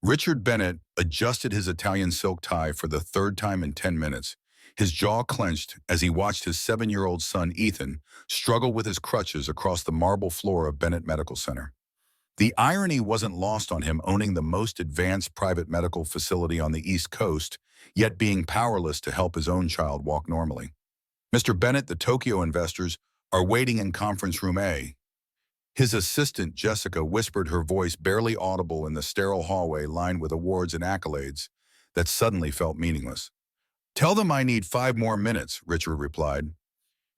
Richard Bennett adjusted his Italian silk tie for the third time in 10 minutes. His jaw clenched as he watched his 7-year-old son, Ethan, struggle with his crutches across the marble floor of Bennett Medical Center. The irony wasn't lost on him, owning the most advanced private medical facility on the East Coast, yet being powerless to help his own child walk normally. Mr. Bennett, the Tokyo investors are waiting in conference room A. His assistant, Jessica, whispered, her voice barely audible in the sterile hallway lined with awards and accolades that suddenly felt meaningless. "Tell them I need 5 more minutes," Richard replied,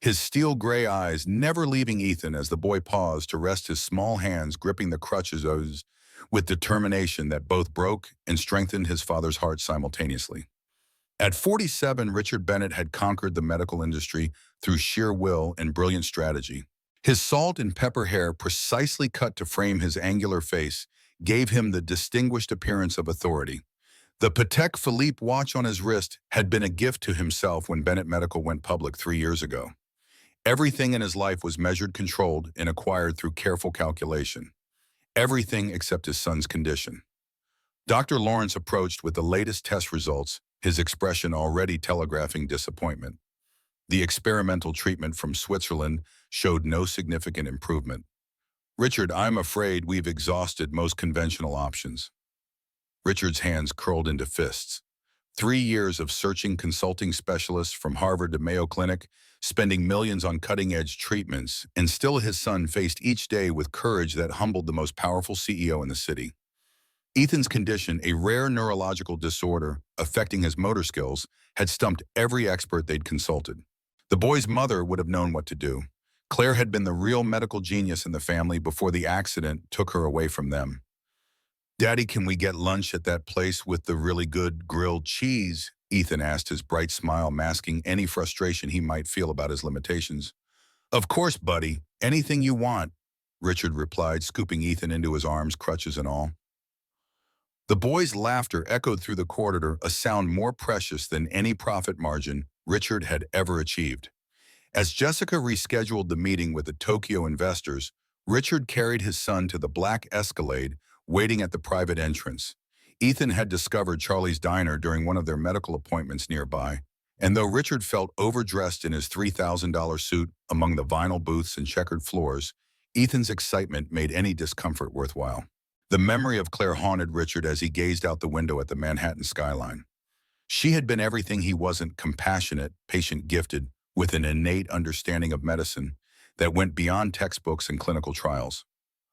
his steel gray eyes never leaving Ethan as the boy paused to rest his small hands gripping the crutches with determination that both broke and strengthened his father's heart simultaneously. At 47, Richard Bennett had conquered the medical industry through sheer will and brilliant strategy. His salt and pepper hair, precisely cut to frame his angular face, gave him the distinguished appearance of authority. The Patek Philippe watch on his wrist had been a gift to himself when Bennett Medical went public 3 years ago. Everything in his life was measured, controlled, and acquired through careful calculation. Everything except his son's condition. Dr. Lawrence approached with the latest test results, his expression already telegraphing disappointment. The experimental treatment from Switzerland showed no significant improvement. "Richard, I'm afraid we've exhausted most conventional options." Richard's hands curled into fists. 3 years of searching consulting specialists from Harvard to Mayo Clinic, spending millions on cutting-edge treatments, and still his son faced each day with courage that humbled the most powerful CEO in the city. Ethan's condition, a rare neurological disorder affecting his motor skills, had stumped every expert they'd consulted. The boy's mother would have known what to do. Claire had been the real medical genius in the family before the accident took her away from them. "Daddy, can we get lunch at that place with the really good grilled cheese?" Ethan asked, his bright smile masking any frustration he might feel about his limitations. "Of course, buddy. Anything you want," Richard replied, scooping Ethan into his arms, crutches and all. The boy's laughter echoed through the corridor, a sound more precious than any profit margin Richard had ever achieved. As Jessica rescheduled the meeting with the Tokyo investors, Richard carried his son to the black Escalade, waiting at the private entrance. Ethan had discovered Charlie's Diner during one of their medical appointments nearby, and though Richard felt overdressed in his $3,000 suit among the vinyl booths and checkered floors, Ethan's excitement made any discomfort worthwhile. The memory of Claire haunted Richard as he gazed out the window at the Manhattan skyline. She had been everything he wasn't: compassionate, patient-gifted, with an innate understanding of medicine that went beyond textbooks and clinical trials.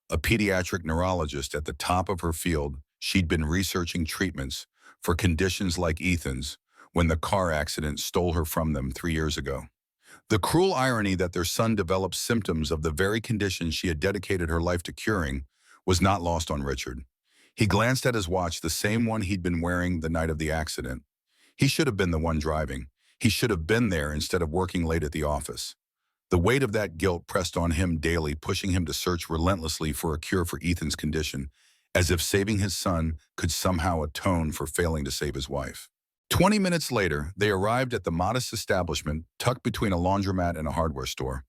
A pediatric neurologist at the top of her field, she'd been researching treatments for conditions like Ethan's when the car accident stole her from them 3 years ago. The cruel irony that their son developed symptoms of the very condition she had dedicated her life to curing was not lost on Richard. He glanced at his watch, the same one he'd been wearing the night of the accident. He should have been the one driving. He should have been there instead of working late at the office. The weight of that guilt pressed on him daily, pushing him to search relentlessly for a cure for Ethan's condition, as if saving his son could somehow atone for failing to save his wife. 20 minutes later, they arrived at the modest establishment tucked between a laundromat and a hardware store.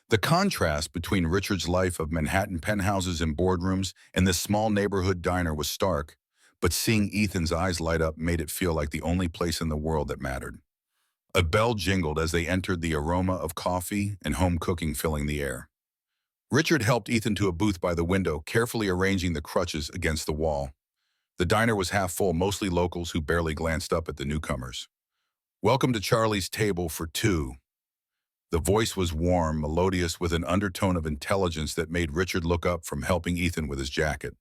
The contrast between Richard's life of Manhattan penthouses and boardrooms and this small neighborhood diner was stark, but seeing Ethan's eyes light up made it feel like the only place in the world that mattered. A bell jingled as they entered, the aroma of coffee and home cooking filling the air. Richard helped Ethan to a booth by the window, carefully arranging the crutches against the wall. The diner was half full, mostly locals who barely glanced up at the newcomers. "Welcome to Charlie's table for 2. The voice was warm, melodious, with an undertone of intelligence that made Richard look up from helping Ethan with his jacket.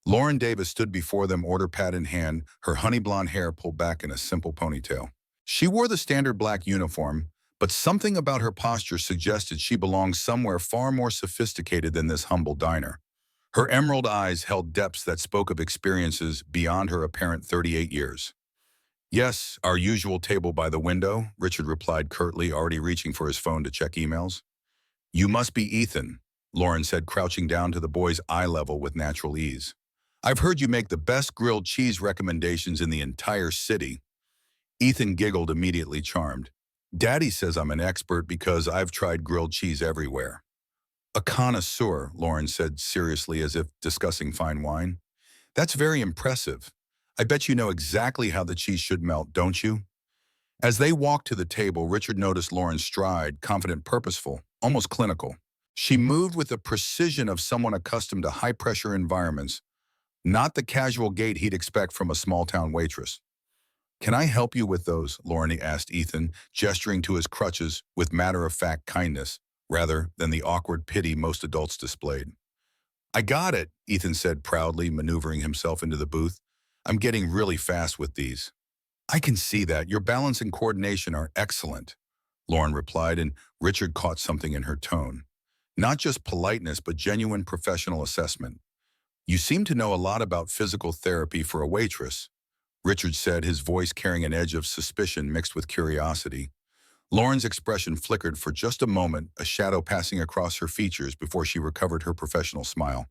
Lauren Davis stood before them, order pad in hand, her honey blonde hair pulled back in a simple ponytail. She wore the standard black uniform, but something about her posture suggested she belonged somewhere far more sophisticated than this humble diner. Her emerald eyes held depths that spoke of experiences beyond her apparent 38 years. "Yes, our usual table by the window," Richard replied curtly, already reaching for his phone to check emails. "You must be Ethan," Lauren said, crouching down to the boy's eye level with natural ease. "I've heard you make the best grilled cheese recommendations in the entire city." Ethan giggled, immediately charmed. "Daddy says I'm an expert because I've tried grilled cheese everywhere." "A connoisseur," Lauren said seriously, as if discussing fine wine. That's very impressive. I bet you know exactly how the cheese should melt, don't you? As they walked to the table, Richard noticed Lauren's stride, confident, purposeful, almost clinical. She moved with the precision of someone accustomed to high-pressure environments, not the casual gait he'd expect from a small-town waitress. "Can I help you with those?" Lauren asked Ethan, gesturing to his crutches with matter-of-fact kindness, rather than the awkward pity most adults displayed. "I got it," Ethan said proudly, maneuvering himself into the booth. "I'm getting really fast with these." "I can see that. Your balance and coordination are excellent," Lauren replied, and Richard caught something in her tone. Not just politeness, but genuine professional assessment. "You seem to know a lot about physical therapy for a waitress," Richard said, his voice carrying an edge of suspicion mixed with curiosity. Lauren's expression flickered for just a moment, a shadow passing across her features before she recovered her professional smile.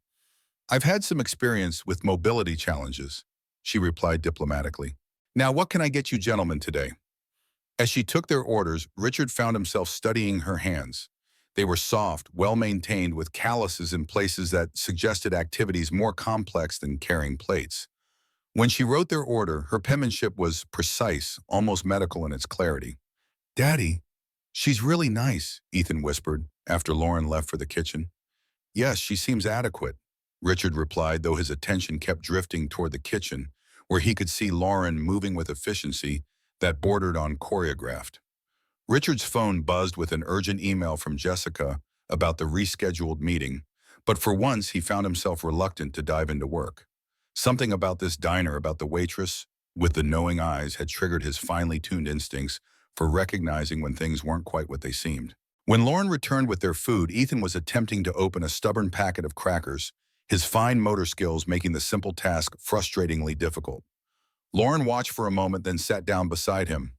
"I've had some experience with mobility challenges," she replied diplomatically. "Now, what can I get you gentlemen today?" As she took their orders, Richard found himself studying her hands. They were soft, well-maintained, with calluses in places that suggested activities more complex than carrying plates. When she wrote their order, her penmanship was precise, almost medical in its clarity. "Daddy, she's really nice," Ethan whispered, after Lauren left for the kitchen. "Yes, she seems adequate," Richard replied, though his attention kept drifting toward the kitchen, where he could see Lauren moving with efficiency that bordered on choreographed. Richard's phone buzzed with an urgent email from Jessica about the rescheduled meeting, but for once he found himself reluctant to dive into work. Something about this diner, about the waitress with the knowing eyes, had triggered his finely tuned instincts for recognizing when things weren't quite what they seemed. When Lauren returned with their food, Ethan was attempting to open a stubborn packet of crackers, his fine motor skills making the simple task frustratingly difficult. Lauren watched for a moment, then sat down beside him.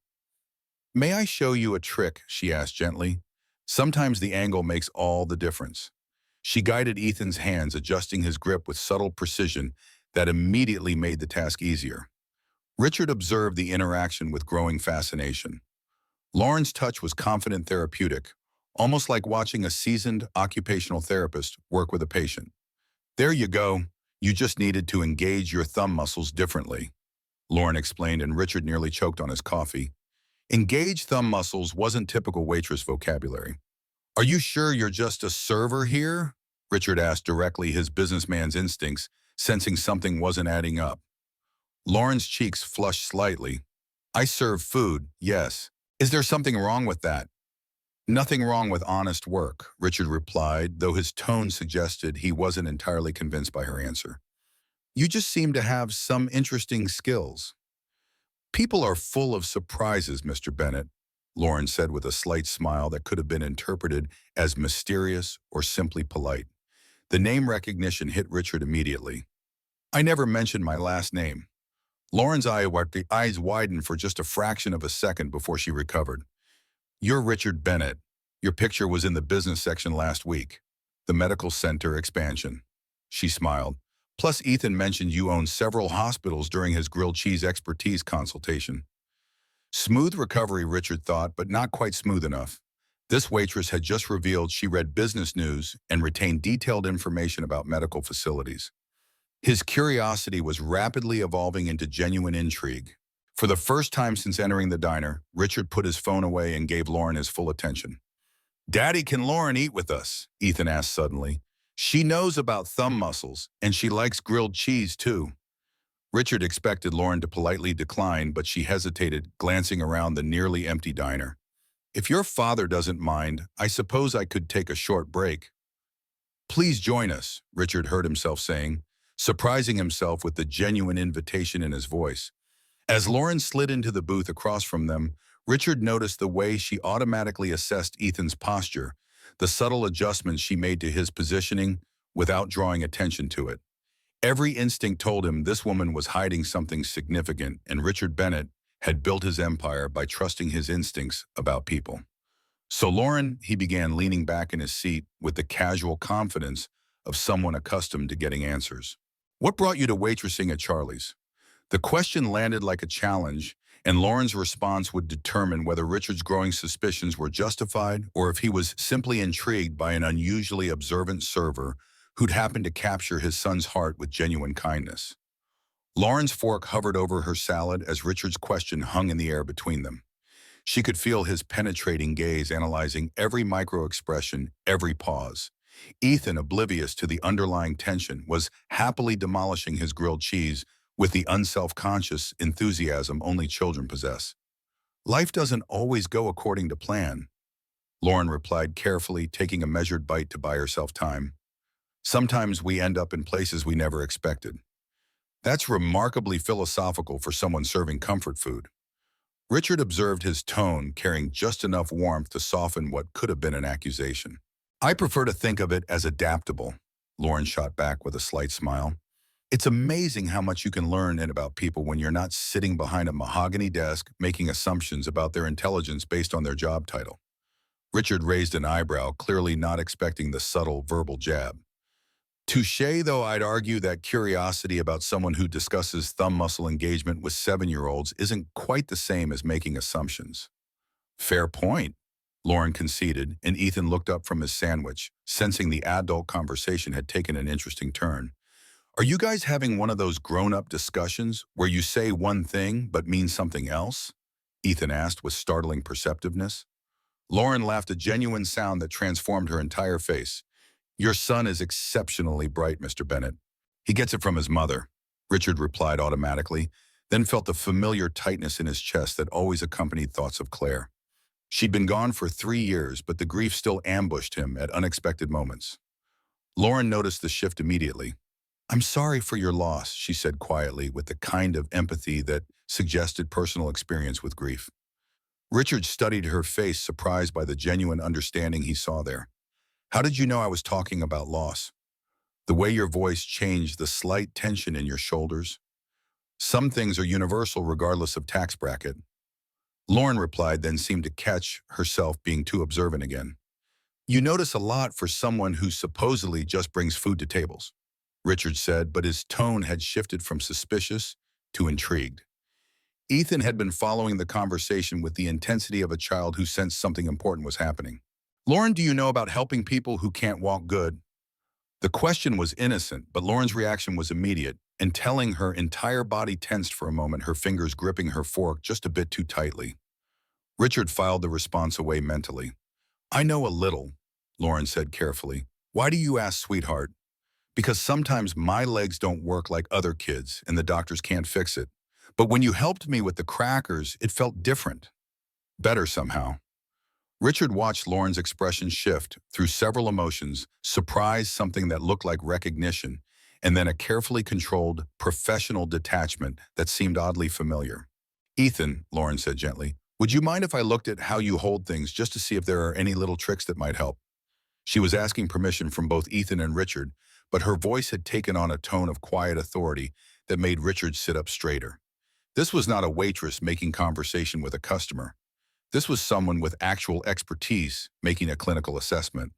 "May I show you a trick?" she asked gently. "Sometimes the angle makes all the difference." She guided Ethan's hands, adjusting his grip with subtle precision that immediately made the task easier. Richard observed the interaction with growing fascination. Lauren's touch was confident, therapeutic, almost like watching a seasoned occupational therapist work with a patient. "There you go. You just needed to engage your thumb muscles differently," Lauren explained, and Richard nearly choked on his coffee. Engage thumb muscles wasn't typical waitress vocabulary. "Are you sure you're just a server here?" Richard asked directly, his businessman's instincts sensing something wasn't adding up. Lauren's cheeks flushed slightly. "I serve food, yes. Is there something wrong with that?" "Nothing wrong with honest work," Richard replied, though his tone suggested he wasn't entirely convinced by her answer. "You just seem to have some interesting skills." "People are full of surprises, Mr. Bennett," Lauren said with a slight smile that could have been interpreted as mysterious or simply polite. The name recognition hit Richard immediately. "I never mentioned my last name." Lauren's eyes widened for just a fraction of a second before she recovered. "You're Richard Bennett. Your picture was in the business section last week. The medical center expansion." She smiled. "Plus, Ethan mentioned you own several hospitals during his grilled cheese expertise consultation." Smooth recovery, Richard thought, but not quite smooth enough. This waitress had just revealed she read business news and retained detailed information about medical facilities. His curiosity was rapidly evolving into genuine intrigue. For the first time since entering the diner, Richard put his phone away and gave Lauren his full attention. "Daddy, can Lauren eat with us?" Ethan asked suddenly. "She knows about thumb muscles, and she likes grilled cheese, too." Richard expected Lauren to politely decline, but she hesitated, glancing around the nearly empty diner. "If your father doesn't mind, I suppose I could take a short break." "Please join us," Richard heard himself saying, surprising himself with the genuine invitation in his voice. As Lauren slid into the booth across from them, Richard noticed the way she automatically assessed Ethan's posture, the subtle adjustments she made to his positioning without drawing attention to it. Every instinct told him this woman was hiding something significant, and Richard Bennett had built his empire by trusting his instincts about people. "So Lauren," he began, leaning back in his seat with the casual confidence of someone accustomed to getting answers. "What brought you to waitressing at Charlie's?" The question landed like a challenge, and Lauren's response would determine whether Richard's growing suspicions were justified or if he was simply intrigued by an unusually observant server who'd happened to capture his son's heart with genuine kindness. Lauren's fork hovered over her salad as Richard's question hung in the air between them. She could feel his penetrating gaze analyzing every micro-expression, every pause. Ethan, oblivious to the underlying tension, was happily demolishing his grilled cheese with the unself-conscious enthusiasm only children possess. Life doesn't always go according to plan, Lauren replied carefully, taking a measured bite to buy herself time. Sometimes we end up in places we never expected. That's remarkably philosophical for someone serving comfort food. Richard observed his tone, carrying just enough warmth to soften what could have been an accusation. I prefer to think of it as adaptable, Lauren shot back with a slight smile. It's amazing how much you can learn about people when you're not sitting behind a mahogany desk making assumptions about their intelligence based on their job title. Richard raised an eyebrow, clearly not expecting the subtle verbal jab. Touché, though I'd argue that curiosity about someone who discusses thumb muscle engagement with 7-year-olds isn't quite the same as making assumptions. Fair point, Lauren conceded, and Ethan looked up from his sandwich, sensing the adult conversation had taken an interesting turn. Are you guys having one of those grown-up discussions where you say one thing but mean something else? Ethan asked with startling perceptiveness. Lauren laughed, a genuine sound that transformed her entire face. Your son is exceptionally bright, Mr. Bennett. He gets it from his mother, Richard replied automatically, then felt the familiar tightness in his chest that always accompanied thoughts of Claire. She'd been gone for 3 years, but the grief still ambushed him at unexpected moments. Lauren noticed the shift immediately. I'm sorry for your loss, she said quietly, with the kind of empathy that suggested personal experience with grief. Richard studied her face, surprised by the genuine understanding he saw there. How did you know I was talking about loss? The way your voice changed, the slight tension in your shoulders. Some things are universal regardless of tax bracket. Lauren replied, then seemed to catch herself being too observant again. You notice a lot for someone who supposedly just brings food to tables, Richard said, but his tone had shifted from suspicious to intrigued. Ethan had been following the conversation with the intensity of a child who sensed something important was happening. Lauren, do you know about helping people who can't walk good? The question was innocent, but Lauren's reaction was immediate, and telling her entire body tensed for a moment, her fingers gripping her fork just a bit too tightly. Richard filed the response away mentally. I know a little, Lauren said carefully. Why do you ask, sweetheart? Because sometimes my legs don't work like other kids, and the doctors can't fix it. But when you helped me with the crackers, it felt different. Better somehow. Richard watched Lauren's expression shift through several emotions, surprise, something that looked like recognition, and then a carefully controlled, professional detachment that seemed oddly familiar. Ethan, Lauren said gently, would you mind if I looked at how you hold things just to see if there are any little tricks that might help? She was asking permission from both Ethan and Richard, but her voice had taken on a tone of quiet authority that made Richard sit up straighter. This was not a waitress making conversation with a customer. This was someone with actual expertise making a clinical assessment.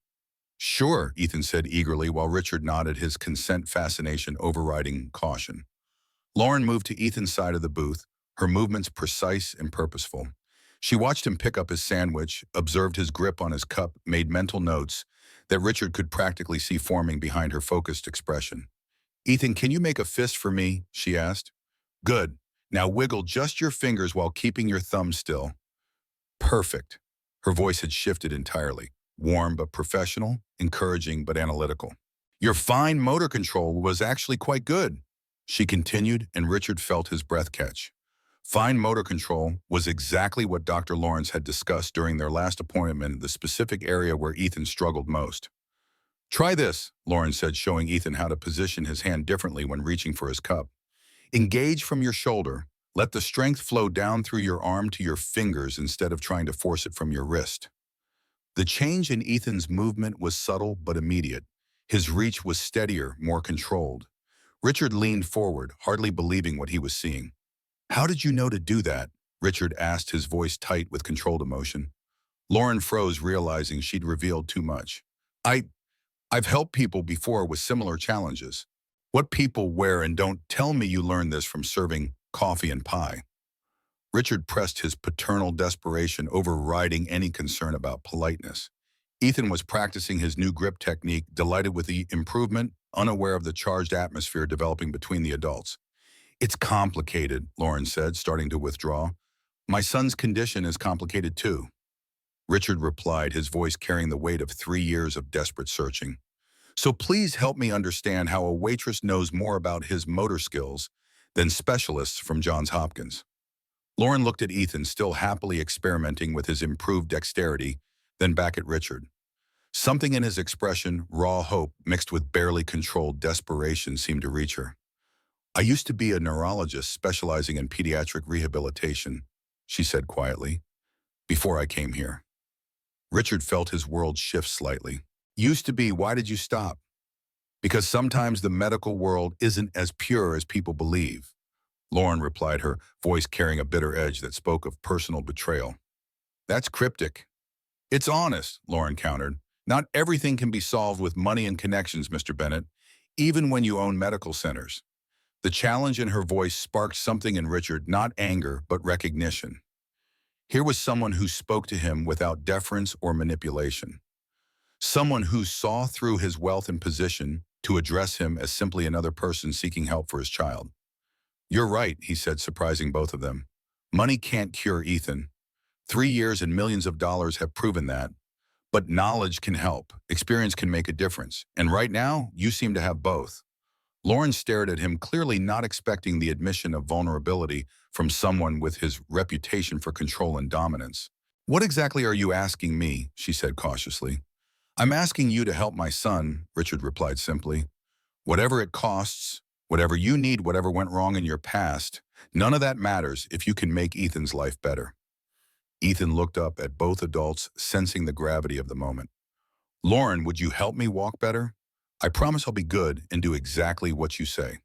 Sure, Ethan said eagerly while Richard nodded, his consent fascination overriding caution. Lauren moved to Ethan's side of the booth, her movements precise and purposeful. She watched him pick up his sandwich, observed his grip on his cup, made mental notes that Richard could practically see forming behind her focused expression. Ethan, can you make a fist for me? She asked. Good. Now wiggle just your fingers while keeping your thumb still. Perfect. Her voice had shifted entirely. Warm but professional, encouraging but analytical. Your fine motor control was actually quite good, she continued, and Richard felt his breath catch. Fine motor control was exactly what Dr. Lawrence had discussed during their last appointment, the specific area where Ethan struggled most. Try this, Lauren said, showing Ethan how to position his hand differently when reaching for his cup. Engage from your shoulder. Let the strength flow down through your arm to your fingers instead of trying to force it from your wrist. The change in Ethan's movement was subtle but immediate. His reach was steadier, more controlled. Richard leaned forward, hardly believing what he was seeing. How did you know to do that? Richard asked, his voice tight with controlled emotion. Lauren froze, realizing she'd revealed too much. I've helped people before with similar challenges. What people wear, and don't tell me you learned this from serving coffee and pie. Richard pressed, his paternal desperation overriding any concern about politeness. Ethan was practicing his new grip technique, delighted with the improvement, unaware of the charged atmosphere developing between the adults. It's complicated, Lauren said, starting to withdraw. My son's condition is complicated too. Richard replied, his voice carrying the weight of 3 years of desperate searching. So please help me understand how a waitress knows more about his motor skills than specialists from Johns Hopkins. Lauren looked at Ethan, still happily experimenting with his improved dexterity, then back at Richard. Something in his expression, raw hope mixed with barely controlled desperation, seemed to reach her. I used to be a neurologist specializing in pediatric rehabilitation, she said quietly, before I came here. Richard felt his world shift slightly. Used to be, why did you stop? Because sometimes the medical world isn't as pure as people believe, Lauren replied, her voice carrying a bitter edge that spoke of personal betrayal. That's cryptic. It's honest, Lauren countered. Not everything can be solved with money and connections, Mr. Bennett, even when you own medical centers. The challenge in her voice sparked something in Richard, not anger, but recognition. Here was someone who spoke to him without deference or manipulation. Someone who saw through his wealth and position to address him as simply another person seeking help for his child. You're right, he said, surprising both of them. Money can't cure Ethan. 3 years and millions of dollars have proven that. But knowledge can help. Experience can make a difference. And right now, you seem to have both. Lauren stared at him, clearly not expecting the admission of vulnerability from someone with his reputation for control and dominance. What exactly are you asking me? She said cautiously. I'm asking you to help my son, Richard replied simply. Whatever it costs, whatever you need, whatever went wrong in your past, none of that matters if you can make Ethan's life better. Ethan looked up at both adults, sensing the gravity of the moment. Lauren, would you help me walk better? I promise I'll be good and do exactly what you say.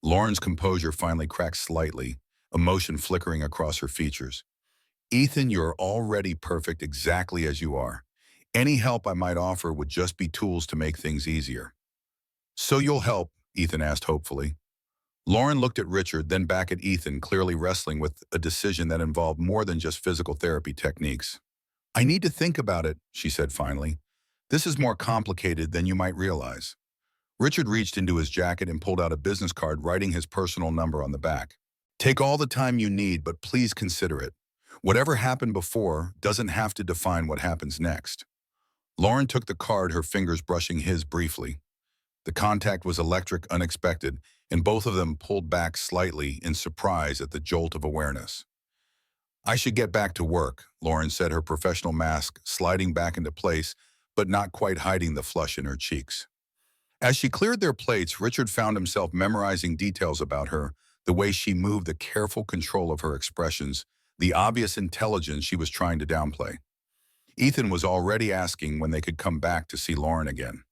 Lauren's composure finally cracked slightly, emotion flickering across her features. Ethan, you're already perfect exactly as you are. Any help I might offer would just be tools to make things easier. So you'll help? Ethan asked hopefully. Lauren looked at Richard, then back at Ethan, clearly wrestling with a decision that involved more than just physical therapy techniques. I need to think about it, she said finally. This is more complicated than you might realize. Richard reached into his jacket and pulled out a business card, writing his personal number on the back. Take all the time you need, but please consider it. Whatever happened before doesn't have to define what happens next. Lauren took the card, her fingers brushing his briefly. The contact was electric, unexpected, and both of them pulled back slightly in surprise at the jolt of awareness. I should get back to work, Lauren said, her professional mask sliding back into place, but not quite hiding the flush in her cheeks. As she cleared their plates, Richard found himself memorizing details about her, the way she moved, the careful control of her expressions, the obvious intelligence she was trying to downplay. Ethan was already asking when they could come back to see Lauren again.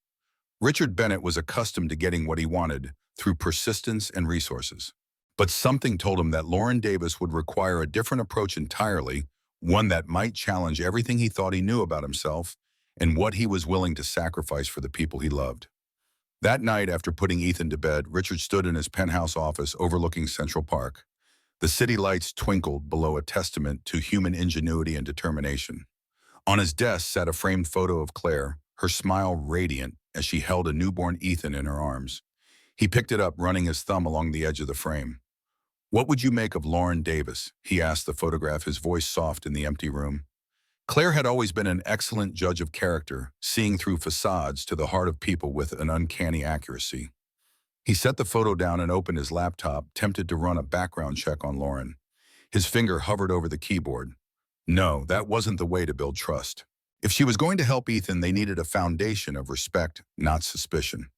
Richard Bennett was accustomed to getting what he wanted through persistence and resources. But something told him that Lauren Davis would require a different approach entirely, one that might challenge everything he thought he knew about himself and what he was willing to sacrifice for the people he loved. That night, after putting Ethan to bed, Richard stood in his penthouse office overlooking Central Park. The city lights twinkled below, a testament to human ingenuity and determination. On his desk sat a framed photo of Claire, her smile radiant as she held a newborn Ethan in her arms. He picked it up, running his thumb along the edge of the frame. What would you make of Lauren Davis? He asked the photograph, his voice soft in the empty room. Claire had always been an excellent judge of character, seeing through facades to the heart of people with an uncanny accuracy. He set the photo down and opened his laptop, tempted to run a background check on Lauren. His finger hovered over the keyboard. No, that wasn't the way to build trust. If she was going to help Ethan, they needed a foundation of respect, not suspicion.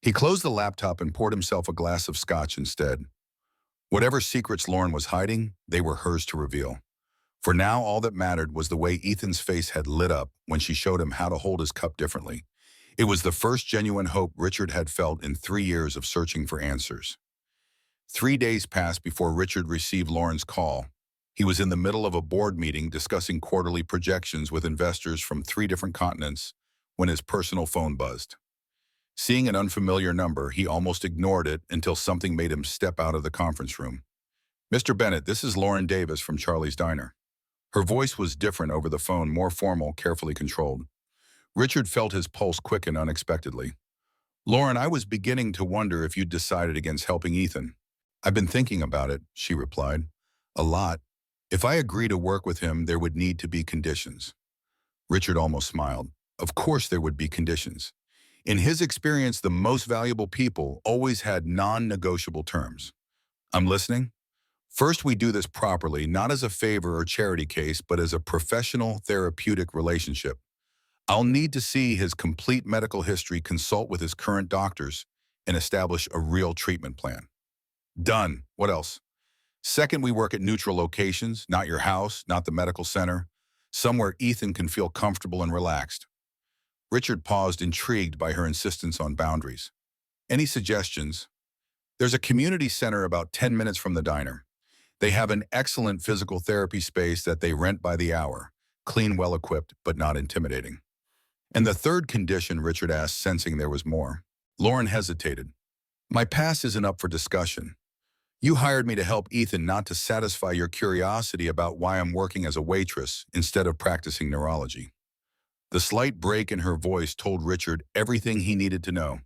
He closed the laptop and poured himself a glass of scotch instead. Whatever secrets Lauren was hiding, they were hers to reveal. For now, all that mattered was the way Ethan's face had lit up when she showed him how to hold his cup differently. It was the first genuine hope Richard had felt in 3 years of searching for answers. 3 days passed before Richard received Lauren's call. He was in the middle of a board meeting discussing quarterly projections with investors from 3 different continents when his personal phone buzzed. Seeing an unfamiliar number, he almost ignored it until something made him step out of the conference room. Mr. Bennett, this is Lauren Davis from Charlie's Diner. Her voice was different over the phone, more formal, carefully controlled. Richard felt his pulse quicken unexpectedly. Lauren, I was beginning to wonder if you'd decided against helping Ethan. I've been thinking about it, she replied. A lot. If I agree to work with him, there would need to be conditions. Richard almost smiled. Of course there would be conditions. In his experience, the most valuable people always had non-negotiable terms. I'm listening. First, we do this properly, not as a favor or charity case, but as a professional therapeutic relationship. I'll need to see his complete medical history, consult with his current doctors, and establish a real treatment plan. Done. What else? Second, we work at neutral locations, not your house, not the medical center, somewhere Ethan can feel comfortable and relaxed. Richard paused, intrigued by her insistence on boundaries. Any suggestions? There's a community center about 10 minutes from the diner. They have an excellent physical therapy space that they rent by the hour, clean, well-equipped, but not intimidating. And the third condition, Richard asked, sensing there was more. Lauren hesitated. My past isn't up for discussion. You hired me to help Ethan, not to satisfy your curiosity about why I'm working as a waitress instead of practicing neurology. The slight break in her voice told Richard everything he needed to know.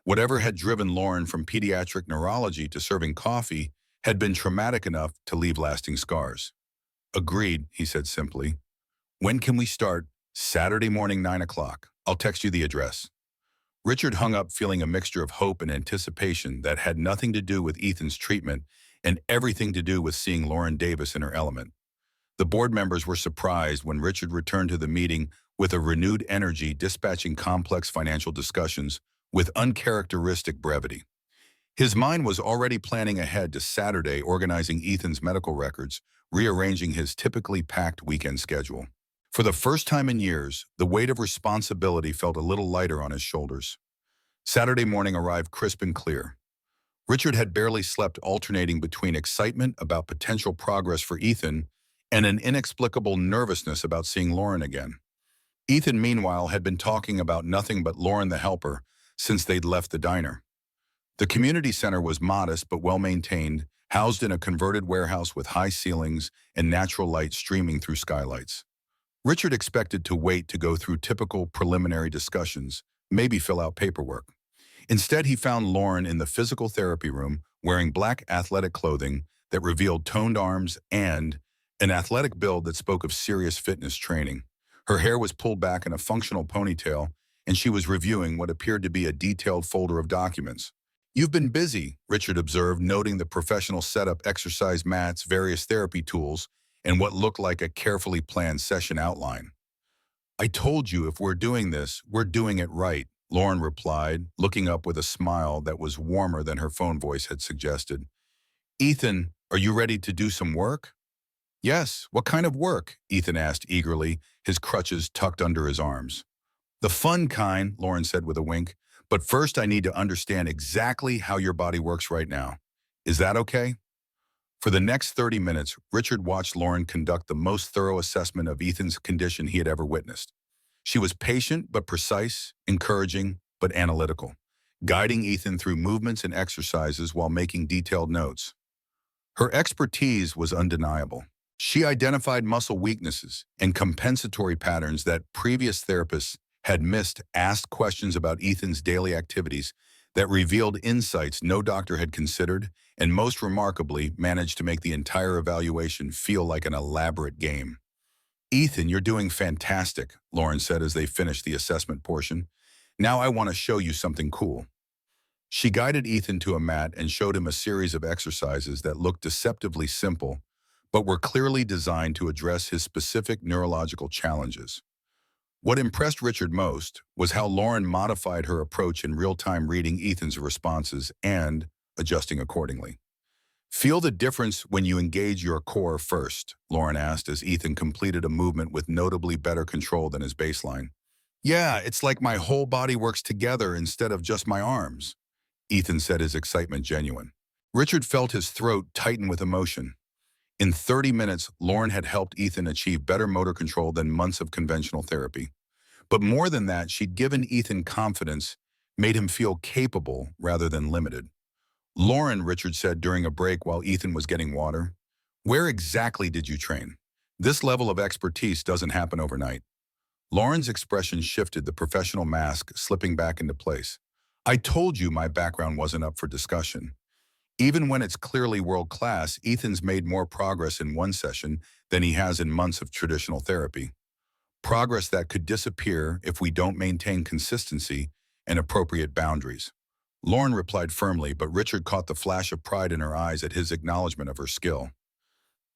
Whatever had driven Lauren from pediatric neurology to serving coffee had been traumatic enough to leave lasting scars. Agreed, he said simply. When can we start? Saturday morning, 9 o'clock. I'll text you the address. Richard hung up feeling a mixture of hope and anticipation that had nothing to do with Ethan's treatment and everything to do with seeing Lauren Davis in her element. The board members were surprised when Richard returned to the meeting with a renewed energy, dispatching complex financial discussions with uncharacteristic brevity. His mind was already planning ahead to Saturday, organizing Ethan's medical records, rearranging his typically packed weekend schedule. For the first time in years, the weight of responsibility felt a little lighter on his shoulders. Saturday morning arrived crisp and clear. Richard had barely slept, alternating between excitement about potential progress for Ethan and an inexplicable nervousness about seeing Lauren again. Ethan, meanwhile, had been talking about nothing but Lauren the helper since they'd left the diner. The community center was modest but well-maintained, housed in a converted warehouse with high ceilings and natural light streaming through skylights. Richard expected to wait to go through typical preliminary discussions, maybe fill out paperwork. Instead, he found Lauren in the physical therapy room wearing black athletic clothing that revealed toned arms and an athletic build that spoke of serious fitness training. Her hair was pulled back in a functional ponytail, and she was reviewing what appeared to be a detailed folder of documents. You've been busy, Richard observed, noting the professional setup, exercise mats, various therapy tools, and what looked like a carefully planned session outline. I told you if we're doing this, we're doing it right, Lauren replied, looking up with a smile that was warmer than her phone voice had suggested. Ethan, are you ready to do some work? Yes, what kind of work? Ethan asked eagerly, his crutches tucked under his arms. The fun kind, Lauren said with a wink, but first I need to understand exactly how your body works right now. Is that okay? For the next 30 minutes, Richard watched Lauren conduct the most thorough assessment of Ethan's condition he had ever witnessed. She was patient but precise, encouraging but analytical, guiding Ethan through movements and exercises while making detailed notes. Her expertise was undeniable. She identified muscle weaknesses and compensatory patterns that previous therapists had missed, asked questions about Ethan's daily activities that revealed insights no doctor had considered, and most remarkably, managed to make the entire evaluation feel like an elaborate game. Ethan, you're doing fantastic, Lauren said as they finished the assessment portion. Now I want to show you something cool. She guided Ethan to a mat and showed him a series of exercises that looked deceptively simple, but were clearly designed to address his specific neurological challenges. What impressed Richard most was how Lauren modified her approach in real-time, reading Ethan's responses and adjusting accordingly. Feel the difference when you engage your core first, Lauren asked as Ethan completed a movement with notably better control than his baseline. Yeah, it's like my whole body works together instead of just my arms, Ethan said, his excitement genuine. Richard felt his throat tighten with emotion. In 30 minutes, Lauren had helped Ethan achieve better motor control than months of conventional therapy. But more than that, she'd given Ethan confidence, made him feel capable rather than limited. Lauren, Richard said during a break while Ethan was getting water, where exactly did you train? This level of expertise doesn't happen overnight. Lauren's expression shifted, the professional mask slipping back into place. I told you my background wasn't up for discussion. Even when it's clearly world-class, Ethan's made more progress in one session than he has in months of traditional therapy. Progress that could disappear if we don't maintain consistency and appropriate boundaries. Lauren replied firmly, but Richard caught the flash of pride in her eyes at his acknowledgement of her skill.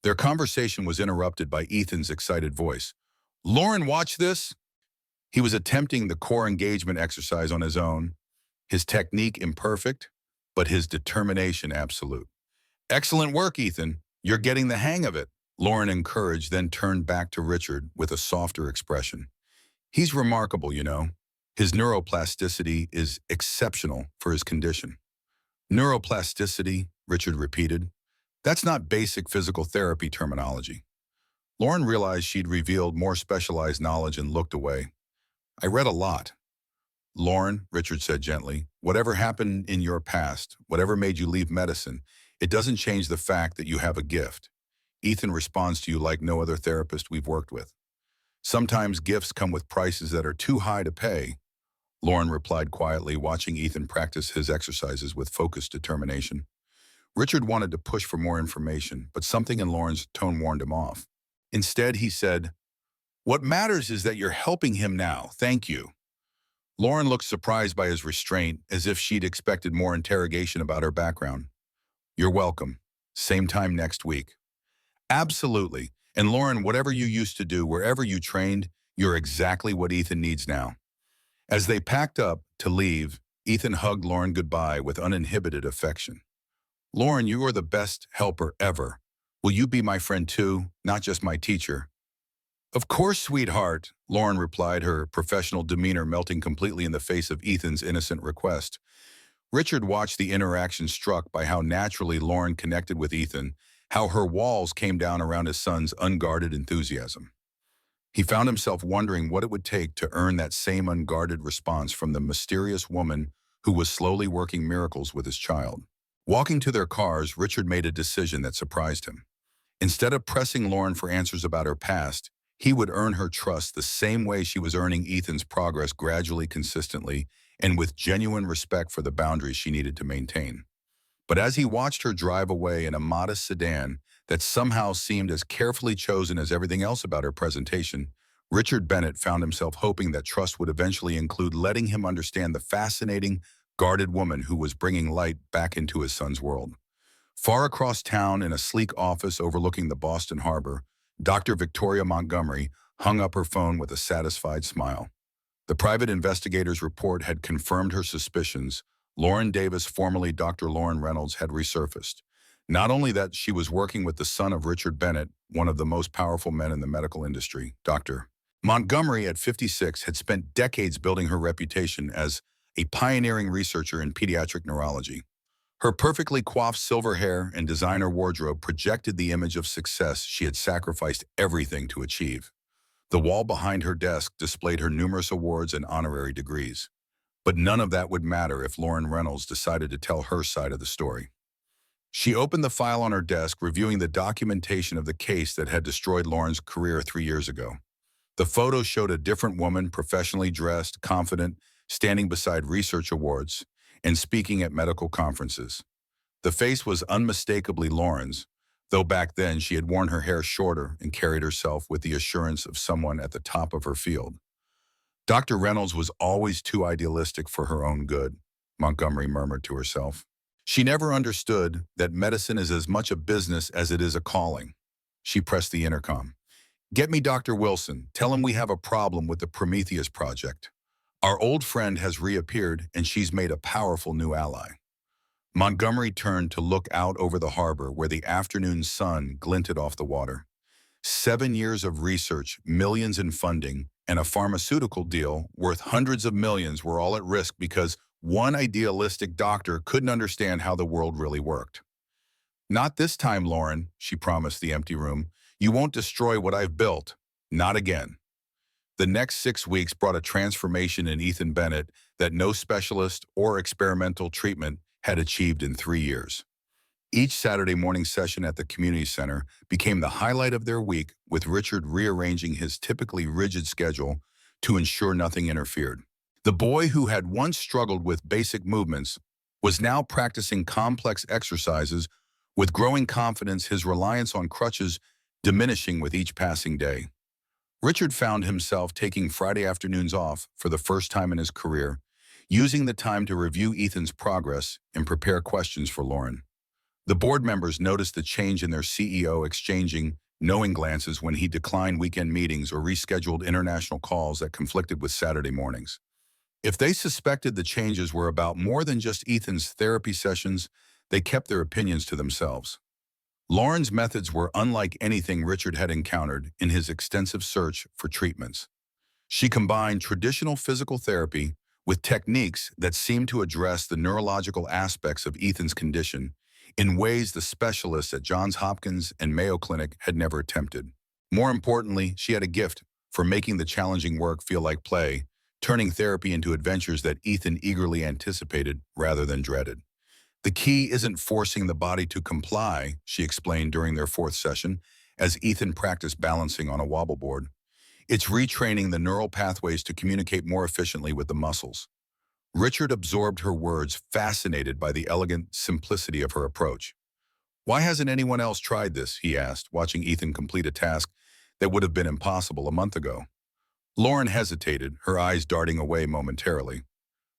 Their conversation was interrupted by Ethan's excited voice. "Lauren, watch this!" He was attempting the core engagement exercise on his own, his technique imperfect, but his determination absolute. "Excellent work, Ethan. You're getting the hang of it," Lauren encouraged, then turned back to Richard with a softer expression. "He's remarkable, you know. His neuroplasticity is exceptional for his condition." "Neuroplasticity," Richard repeated. "That's not basic physical therapy terminology." Lauren realized she'd revealed more specialized knowledge and looked away. "I read a lot." "Lauren," Richard said gently, "whatever happened in your past, whatever made you leave medicine, it doesn't change the fact that you have a gift. Ethan responds to you like no other therapist we've worked with. Sometimes gifts come with prices that are too high to pay." Lauren replied quietly, watching Ethan practice his exercises with focused determination. Richard wanted to push for more information, but something in Lauren's tone warned him off. Instead, he said, "What matters is that you're helping him now. Thank you." Lauren looked surprised by his restraint, as if she'd expected more interrogation about her background. "You're welcome. Same time next week." "Absolutely. And Lauren, whatever you used to do, wherever you trained, you're exactly what Ethan needs now." As they packed up to leave, Ethan hugged Lauren goodbye with uninhibited affection. "Lauren, you are the best helper ever. Will you be my friend too, not just my teacher?" "Of course, sweetheart," Lauren replied, her professional demeanor melting completely in the face of Ethan's innocent request. Richard watched the interaction, struck by how naturally Lauren connected with Ethan, how her walls came down around his son's unguarded enthusiasm. He found himself wondering what it would take to earn that same unguarded response from the mysterious woman who was slowly working miracles with his child. Walking to their cars, Richard made a decision that surprised him. Instead of pressing Lauren for answers about her past, he would earn her trust the same way she was earning Ethan's progress, gradually, consistently, and with genuine respect for the boundaries she needed to maintain. But as he watched her drive away in a modest sedan that somehow seemed as carefully chosen as everything else about her presentation, Richard Bennett found himself hoping that trust would eventually include letting him understand the fascinating, guarded woman who was bringing light back into his son's world. Far across town, in a sleek office overlooking the Boston Harbor, Dr. Victoria Montgomery hung up her phone with a satisfied smile. The private investigator's report had confirmed her suspicions. Lauren Davis, formerly Dr. Lauren Reynolds, had resurfaced. Not only that, she was working with the son of Richard Bennett, one of the most powerful men in the medical industry. Dr. Montgomery, at 56, had spent decades building her reputation as a pioneering researcher in pediatric neurology. Her perfectly coiffed silver hair and designer wardrobe projected the image of success she had sacrificed everything to achieve. The wall behind her desk displayed her numerous awards and honorary degrees. But none of that would matter if Lauren Reynolds decided to tell her side of the story. She opened the file on her desk, reviewing the documentation of the case that had destroyed Lauren's career 3 years ago. The photo showed a different woman, professionally dressed, confident, standing beside research awards and speaking at medical conferences. The face was unmistakably Lauren's, though back then she had worn her hair shorter and carried herself with the assurance of someone at the top of her field. Dr. Reynolds was always too idealistic for her own good, Montgomery murmured to herself. She never understood that medicine is as much a business as it is a calling. She pressed the intercom. "Get me Dr. Wilson. Tell him we have a problem with the Prometheus project. Our old friend has reappeared, and she's made a powerful new ally." Montgomery turned to look out over the harbor, where the afternoon sun glinted off the water. 7 years of research, millions in funding, and a pharmaceutical deal worth hundreds of millions were all at risk because one idealistic doctor couldn't understand how the world really worked. "Not this time, Lauren," she promised the empty room. "You won't destroy what I've built. Not again." The next 6 weeks brought a transformation in Ethan Bennett that no specialist or experimental treatment had achieved in 3 years. Each Saturday morning session at the community center became the highlight of their week, with Richard rearranging his typically rigid schedule to ensure nothing interfered. The boy who had once struggled with basic movements was now practicing complex exercises with growing confidence, his reliance on crutches diminishing with each passing day. Richard found himself taking Friday afternoons off for the first time in his career, using the time to review Ethan's progress and prepare questions for Lauren. The board members noticed the change in their CEO, exchanging knowing glances when he declined weekend meetings or rescheduled international calls that conflicted with Saturday mornings. If they suspected the changes were about more than just Ethan's therapy sessions, they kept their opinions to themselves. Lauren's methods were unlike anything Richard had encountered in his extensive search for treatments. She combined traditional physical therapy with techniques that seemed to address the neurological aspects of Ethan's condition in ways the specialists at Johns Hopkins and Mayo Clinic had never attempted. More importantly, she had a gift for making the challenging work feel like play, turning therapy into adventures that Ethan eagerly anticipated rather than dreaded. The key isn't forcing the body to comply, she explained during their fourth session, as Ethan practiced balancing on a wobble board. It's retraining the neural pathways to communicate more efficiently with the muscles. Richard absorbed her words, fascinated by the elegant simplicity of her approach. Why hasn't anyone else tried this, he asked, watching Ethan complete a task that would have been impossible a month ago. Lauren hesitated, her eyes darting away momentarily.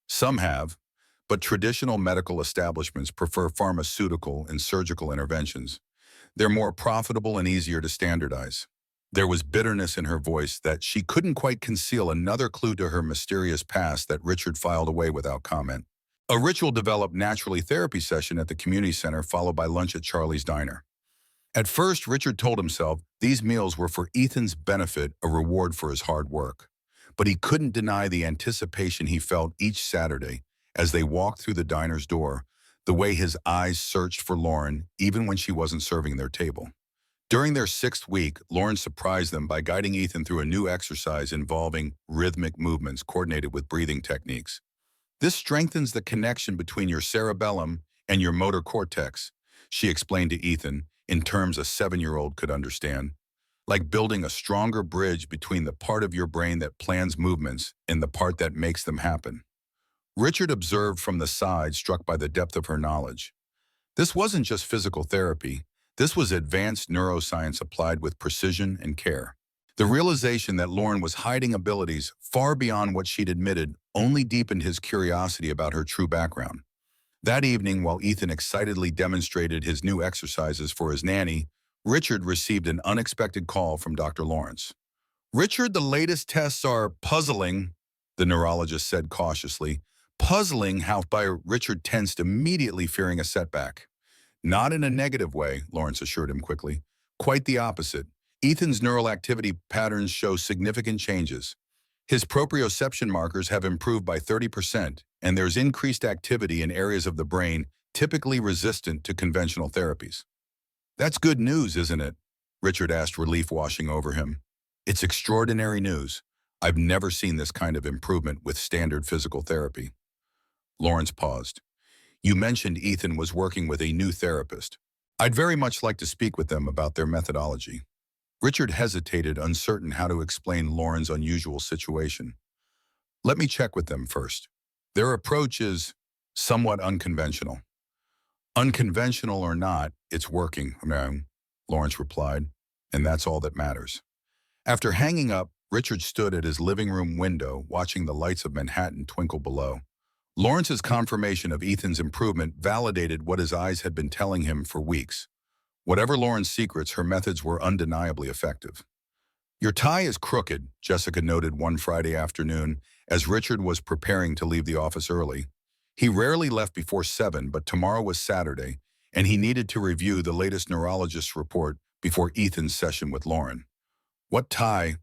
Some have, but traditional medical establishments prefer pharmaceutical and surgical interventions. They're more profitable and easier to standardize. There was bitterness in her voice that she couldn't quite conceal, another clue to her mysterious past that Richard filed away without comment. A ritual developed naturally, therapy session at the community center followed by lunch at Charlie's Diner. At first, Richard told himself these meals were for Ethan's benefit, a reward for his hard work. But he couldn't deny the anticipation he felt each Saturday as they walked through the diner's door, the way his eyes searched for Lauren even when she wasn't serving their table. During their sixth week, Lauren surprised them by guiding Ethan through a new exercise involving rhythmic movements coordinated with breathing techniques. This strengthens the connection between your cerebellum and your motor cortex, she explained to Ethan, in terms a 7-year-old could understand. Like building a stronger bridge between the part of your brain that plans movements and the part that makes them happen. Richard observed from the side, struck by the depth of her knowledge. This wasn't just physical therapy. This was advanced neuroscience applied with precision and care. The realization that Lauren was hiding abilities far beyond what she'd admitted only deepened his curiosity about her true background. That evening, while Ethan excitedly demonstrated his new exercises for his nanny, Richard received an unexpected call from Dr. Lawrence. "Richard, the latest tests are puzzling," the neurologist said cautiously. Puzzling, how by Richard tensed, immediately fearing a setback. "Not in a negative way," Lawrence assured him quickly. "Quite the opposite. Ethan's neural activity patterns show significant changes. His proprioception markers have improved by 30%, and there's increased activity in areas of the brain typically resistant to conventional therapies." "That's good news, isn't it?" Richard asked, relief washing over him. "It's extraordinary news. I've never seen this kind of improvement with standard physical therapy." Lawrence paused. "You mentioned Ethan was working with a new therapist. I'd very much like to speak with them about their methodology." Richard hesitated, uncertain how to explain Lauren's unusual situation. "Let me check with them first. Their approach is somewhat unconventional." "Unconventional or not, it's working," Lawrence replied, "and that's all that matters." After hanging up, Richard stood at his living room window, watching the lights of Manhattan twinkle below. Lawrence's confirmation of Ethan's improvement validated what his eyes had been telling him for weeks. Whatever Lauren's secrets, her methods were undeniably effective. "Your tie is crooked," Jessica noted one Friday afternoon as Richard was preparing to leave the office early. He rarely left before 7, but tomorrow was Saturday, and he needed to review the latest neurologist's report before Ethan's session with Lauren. "What tie?"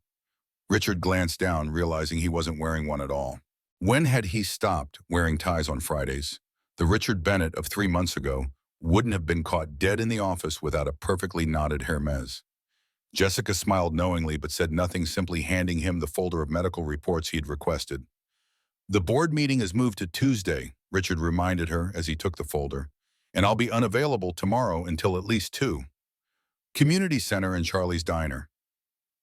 Richard glanced down, realizing he wasn't wearing one at all. When had he stopped wearing ties on Fridays? The Richard Bennett of 3 months ago wouldn't have been caught dead in the office without a perfectly knotted Hermes. Jessica smiled knowingly but said nothing, simply handing him the folder of medical reports he'd requested. "The board meeting is moved to Tuesday," Richard reminded her as he took the folder, "and I'll be unavailable tomorrow until at least 2. Community Center and Charlie's Diner."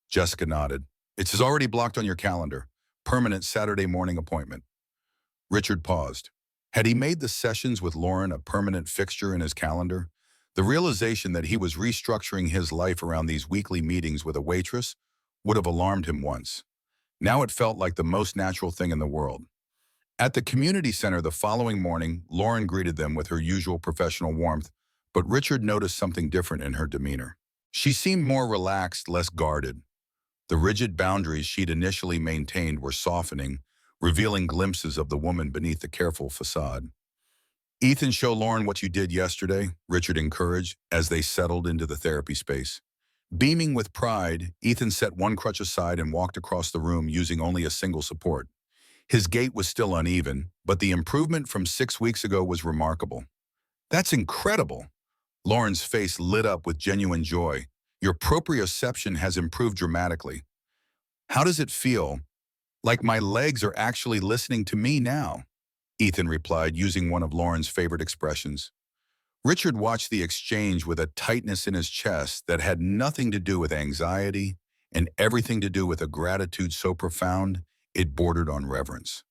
Jessica nodded. "It's already blocked on your calendar. Permanent Saturday morning appointment." Richard paused. Had he made the sessions with Lauren a permanent fixture in his calendar? The realization that he was restructuring his life around these weekly meetings with a waitress would have alarmed him once. Now it felt like the most natural thing in the world. At the community center the following morning, Lauren greeted them with her usual professional warmth, but Richard noticed something different in her demeanor. She seemed more relaxed, less guarded. The rigid boundaries she'd initially maintained were softening, revealing glimpses of the woman beneath the careful facade. "Ethan, show Lauren what you did yesterday," Richard encouraged as they settled into the therapy space. Beaming with pride, Ethan set one crutch aside and walked across the room using only a single support. His gait was still uneven, but the improvement from 6 weeks ago was remarkable. "That's incredible." Lauren's face lit up with genuine joy. "Your proprioception has improved dramatically." "How does it feel?" "Like my legs are actually listening to me now," Ethan replied using one of Lauren's favorite expressions. Richard watched the exchange with a tightness in his chest that had nothing to do with anxiety and everything to do with a gratitude so profound it bordered on reverence.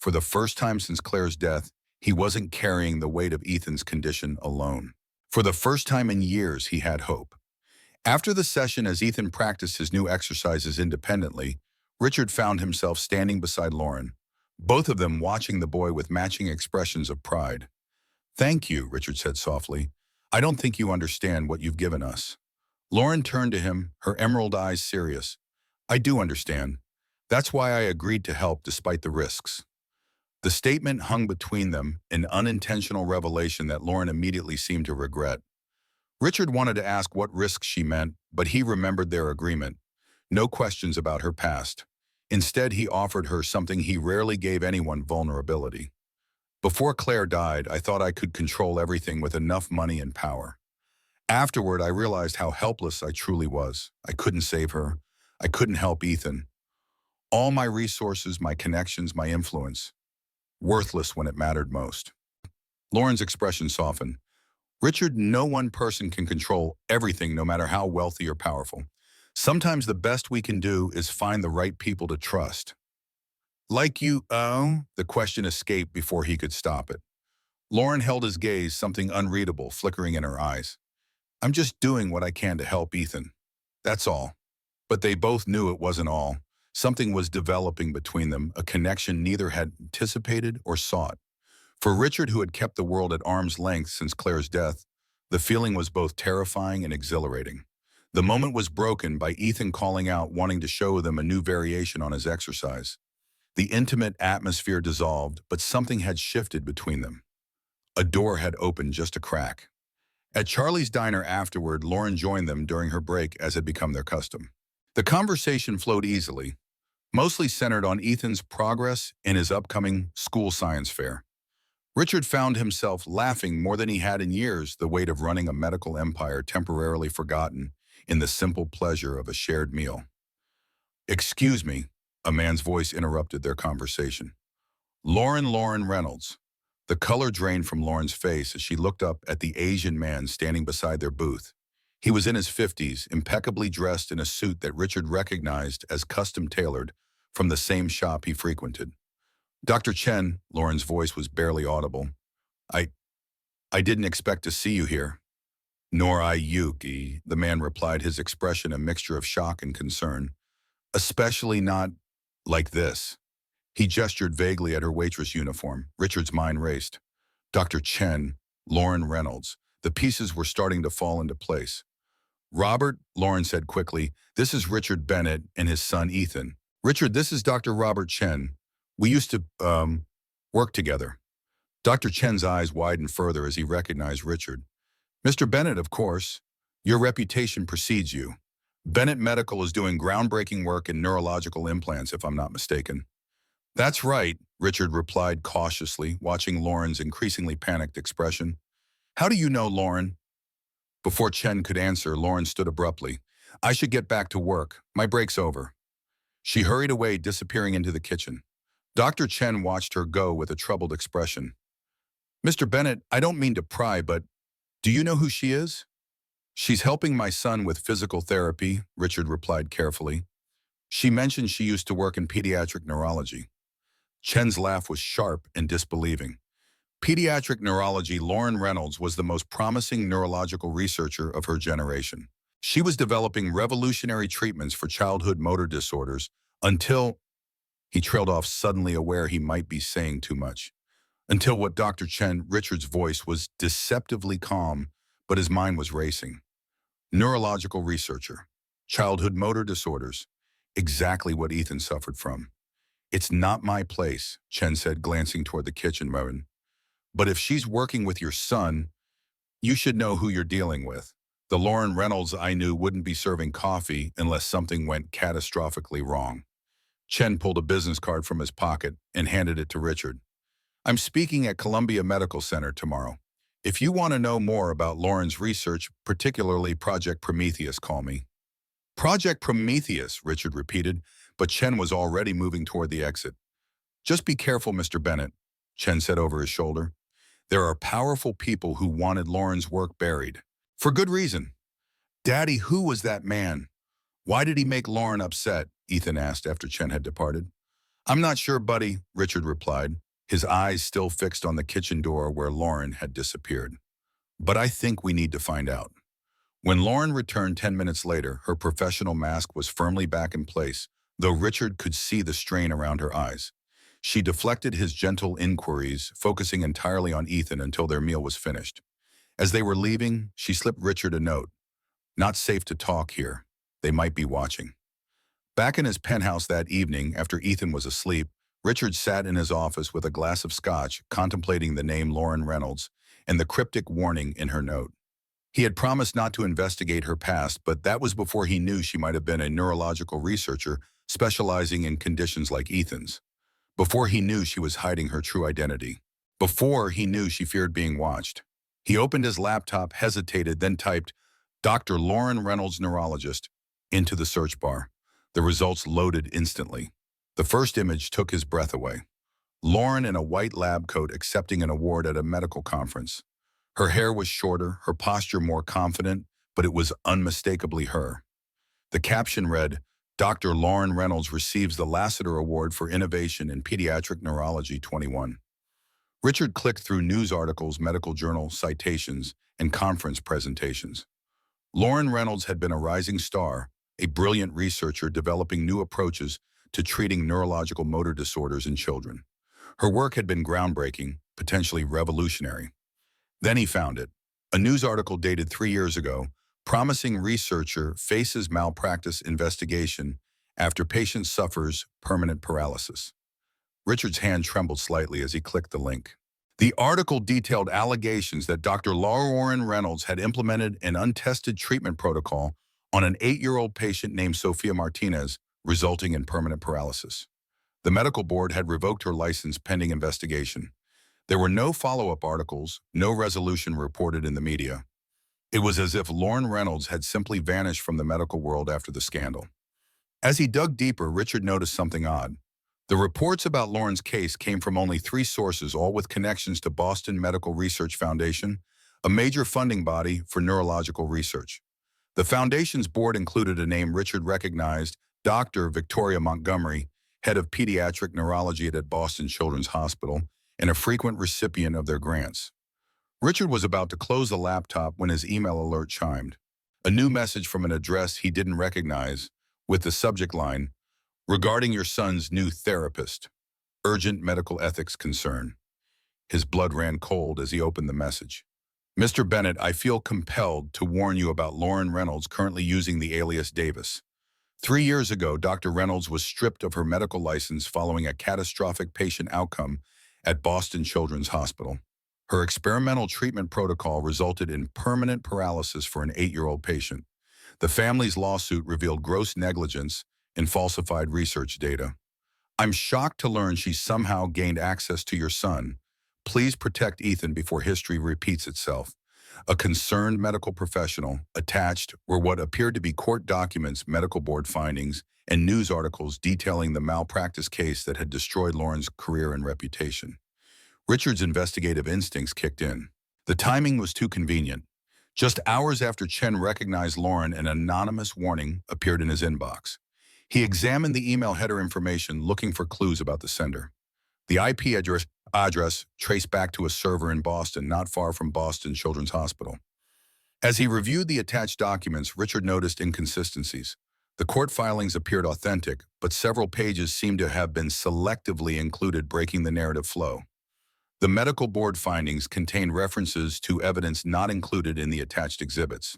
For the first time since Claire's death, he wasn't carrying the weight of Ethan's condition alone. For the first time in years, he had hope. After the session, as Ethan practiced his new exercises independently, Richard found himself standing beside Lauren, both of them watching the boy with matching expressions of pride. "Thank you," Richard said softly. "I don't think you understand what you've given us." Lauren turned to him, her emerald eyes serious. "I do understand. That's why I agreed to help despite the risks." The statement hung between them, an unintentional revelation that Lauren immediately seemed to regret. Richard wanted to ask what risks she meant, but he remembered their agreement. No questions about her past. Instead, he offered her something he rarely gave anyone: vulnerability. "Before Claire died, I thought I could control everything with enough money and power. Afterward, I realized how helpless I truly was. I couldn't save her. I couldn't help Ethan. All my resources, my connections, my influence, worthless when it mattered most." Lauren's expression softened. "Richard, no one person can control everything, no matter how wealthy or powerful. Sometimes the best we can do is find the right people to trust." "Like you, oh?" The question escaped before he could stop it. Lauren held his gaze, something unreadable flickering in her eyes. "I'm just doing what I can to help Ethan. That's all." But they both knew it wasn't all. Something was developing between them, a connection neither had anticipated or sought. For Richard, who had kept the world at arm's length since Claire's death, the feeling was both terrifying and exhilarating. The moment was broken by Ethan calling out, wanting to show them a new variation on his exercise. The intimate atmosphere dissolved, but something had shifted between them. A door had opened just a crack. At Charlie's diner afterward, Lauren joined them during her break as had become their custom. The conversation flowed easily, mostly centered on Ethan's progress in his upcoming school science fair. Richard found himself laughing more than he had in years, the weight of running a medical empire temporarily forgotten in the simple pleasure of a shared meal. "Excuse me," a man's voice interrupted their conversation. Lauren Reynolds." The color drained from Lauren's face as she looked up at the Asian man standing beside their booth. He was in his 50s, impeccably dressed in a suit that Richard recognized as custom-tailored from the same shop he frequented. "Dr. Chen," Lauren's voice was barely audible. I I didn't expect to see you here." "Nor I, Yuki," the man replied, his expression a mixture of shock and concern. "Especially not like this." He gestured vaguely at her waitress uniform. Richard's mind raced. Dr. Chen, Lauren Reynolds. The pieces were starting to fall into place. "Robert," Lauren said quickly, "this is Richard Bennett and his son Ethan." "Richard, this is Dr. Robert Chen. We used to, work together." Dr. Chen's eyes widened further as he recognized Richard. "Mr. Bennett, of course. Your reputation precedes you. Bennett Medical is doing groundbreaking work in neurological implants, if I'm not mistaken." "That's right," Richard replied cautiously, watching Lauren's increasingly panicked expression. "How do you know, Lauren?" Before Chen could answer, Lauren stood abruptly. "I should get back to work. My break's over." She hurried away, disappearing into the kitchen. Dr. Chen watched her go with a troubled expression. "Mr. Bennett, I don't mean to pry, but do you know who she is?" "She's helping my son with physical therapy," Richard replied carefully. "She mentioned she used to work in pediatric neurology." Chen's laugh was sharp and disbelieving. Pediatric neurology. Lauren Reynolds was the most promising neurological researcher of her generation. She was developing revolutionary treatments for childhood motor disorders until he trailed off, suddenly aware he might be saying too much. Until what Dr. Chen, Richard's voice was deceptively calm, but his mind was racing. Neurological researcher. Childhood motor disorders. Exactly what Ethan suffered from. It's not my place, Chen said, glancing toward the kitchen oven. But if she's working with your son, you should know who you're dealing with. The Lauren Reynolds I knew wouldn't be serving coffee unless something went catastrophically wrong. Chen pulled a business card from his pocket and handed it to Richard. I'm speaking at Columbia Medical Center tomorrow. If you want to know more about Lauren's research, particularly Project Prometheus, call me. Project Prometheus, Richard repeated, but Chen was already moving toward the exit. Just be careful, Mr. Bennett, Chen said over his shoulder. There are powerful people who wanted Lauren's work buried. For good reason. Daddy, who was that man? Why did he make Lauren upset? Ethan asked after Chen had departed. I'm not sure, buddy, Richard replied, his eyes still fixed on the kitchen door where Lauren had disappeared. But I think we need to find out. When Lauren returned 10 minutes later, her professional mask was firmly back in place, though Richard could see the strain around her eyes. She deflected his gentle inquiries, focusing entirely on Ethan until their meal was finished. As they were leaving, she slipped Richard a note. Not safe to talk here. They might be watching. Back in his penthouse that evening, after Ethan was asleep, Richard sat in his office with a glass of scotch, contemplating the name Lauren Reynolds and the cryptic warning in her note. He had promised not to investigate her past, but that was before he knew she might have been a neurological researcher specializing in conditions like Ethan's. Before he knew she was hiding her true identity. Before he knew she feared being watched. He opened his laptop, hesitated, then typed, Dr. Lauren Reynolds, neurologist, into the search bar. The results loaded instantly. The first image took his breath away. Lauren in a white lab coat accepting an award at a medical conference. Her hair was shorter, her posture more confident, but it was unmistakably her. The caption read, Dr. Lauren Reynolds receives the Lassiter Award for Innovation in Pediatric Neurology 21. Richard clicked through news articles, medical journal citations, and conference presentations. Lauren Reynolds had been a rising star, a brilliant researcher developing new approaches to treating neurological motor disorders in children. Her work had been groundbreaking, potentially revolutionary. Then he found it. A news article dated 3 years ago, promising researcher faces malpractice investigation after patient suffers permanent paralysis. Richard's hand trembled slightly as he clicked the link. The article detailed allegations that Dr. Lauren Reynolds had implemented an untested treatment protocol on an 8-year-old patient named Sophia Martinez, resulting in permanent paralysis. The medical board had revoked her license pending investigation. There were no follow-up articles, no resolution reported in the media. It was as if Lauren Reynolds had simply vanished from the medical world after the scandal. As he dug deeper, Richard noticed something odd. The reports about Lauren's case came from only 3 sources, all with connections to Boston Medical Research Foundation, a major funding body for neurological research. The foundation's board included a name Richard recognized, Dr. Victoria Montgomery, head of pediatric neurology at Boston Children's Hospital, and a frequent recipient of their grants. Richard was about to close the laptop when his email alert chimed. A new message from an address he didn't recognize, with the subject line, regarding your son's new therapist, urgent medical ethics concern. His blood ran cold as he opened the message. Mr. Bennett, I feel compelled to warn you about Lauren Reynolds currently using the alias Davis. 3 years ago, Dr. Reynolds was stripped of her medical license following a catastrophic patient outcome at Boston Children's Hospital. Her experimental treatment protocol resulted in permanent paralysis for an 8-year-old patient. The family's lawsuit revealed gross negligence and falsified research data. I'm shocked to learn she somehow gained access to your son. Please protect Ethan before history repeats itself. A concerned medical professional. Attached were what appeared to be court documents, medical board findings, and news articles detailing the malpractice case that had destroyed Lauren's career and reputation. Richard's investigative instincts kicked in. The timing was too convenient. Just hours after Chen recognized Lauren, an anonymous warning appeared in his inbox. He examined the email header information, looking for clues about the sender. The IP address traced back to a server in Boston, not far from Boston Children's Hospital. As he reviewed the attached documents, Richard noticed inconsistencies. The court filings appeared authentic, but several pages seemed to have been selectively included, breaking the narrative flow. The medical board findings contained references to evidence not included in the attached exhibits.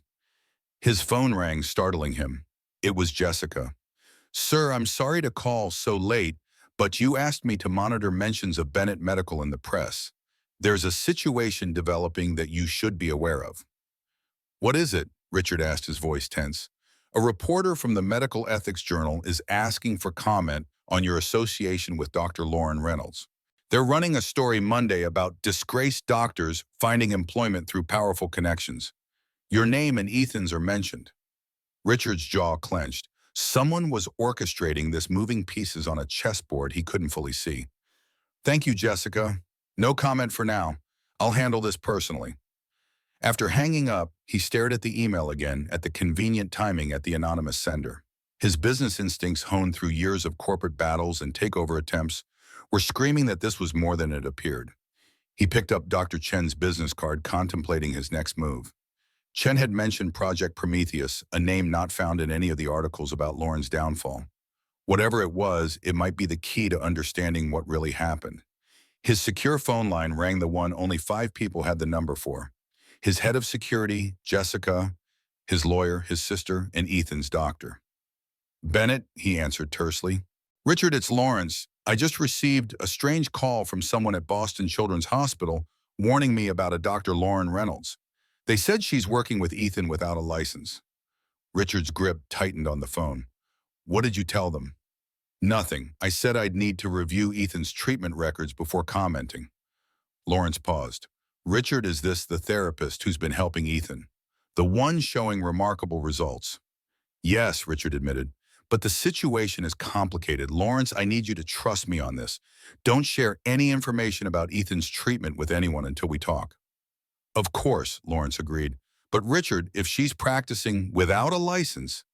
His phone rang, startling him. It was Jessica. "Sir, I'm sorry to call so late, but you asked me to monitor mentions of Bennett Medical in the press. There's a situation developing that you should be aware of." "What is it?" Richard asked, his voice tense. "A reporter from the Medical Ethics Journal is asking for comment on your association with Dr. Lauren Reynolds. They're running a story Monday about disgraced doctors finding employment through powerful connections. Your name and Ethan's are mentioned." Richard's jaw clenched. Someone was orchestrating this, moving pieces on a chessboard he couldn't fully see. "Thank you, Jessica. No comment for now. I'll handle this personally." After hanging up, he stared at the email again, at the convenient timing at the anonymous sender. His business instincts, honed through years of corporate battles and takeover attempts, were screaming that this was more than it appeared. He picked up Dr. Chen's business card, contemplating his next move. Chen had mentioned Project Prometheus, a name not found in any of the articles about Lauren's downfall. Whatever it was, it might be the key to understanding what really happened. His secure phone line rang, the one only 5 people had the number for. His head of security, Jessica, his lawyer, his sister, and Ethan's doctor. "Bennett," he answered tersely. "Richard, it's Lawrence. I just received a strange call from someone at Boston Children's Hospital warning me about a Dr. Lauren Reynolds. They said she's working with Ethan without a license." Richard's grip tightened on the phone. "What did you tell them?" "Nothing. I said I'd need to review Ethan's treatment records before commenting." Lawrence paused. "Richard, is this the therapist who's been helping Ethan? The one showing remarkable results?" "Yes," Richard admitted. "But the situation is complicated. Lawrence, I need you to trust me on this. Don't share any information about Ethan's treatment with anyone until we talk." "Of course," Lawrence agreed. "But Richard, if she's practicing without a license—"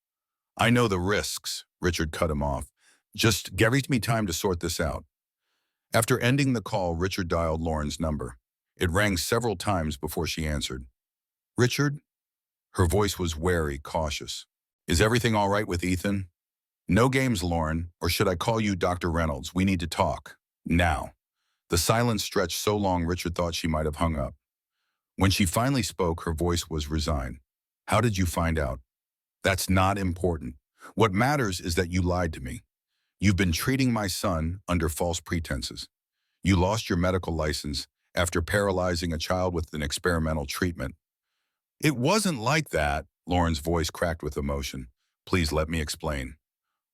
"I know the risks," Richard cut him off. "Just give me time to sort this out." After ending the call, Richard dialed Lauren's number. It rang several times before she answered. "Richard?" Her voice was wary, cautious. "Is everything all right with Ethan?" "No games, Lauren. Or should I call you Dr. Reynolds? We need to talk. Now." The silence stretched so long Richard thought she might have hung up. When she finally spoke, her voice was resigned. "How did you find out?" "That's not important. What matters is that you lied to me. You've been treating my son under false pretenses. You lost your medical license after paralyzing a child with an experimental treatment." "It wasn't like that." Lauren's voice cracked with emotion. "Please let me explain."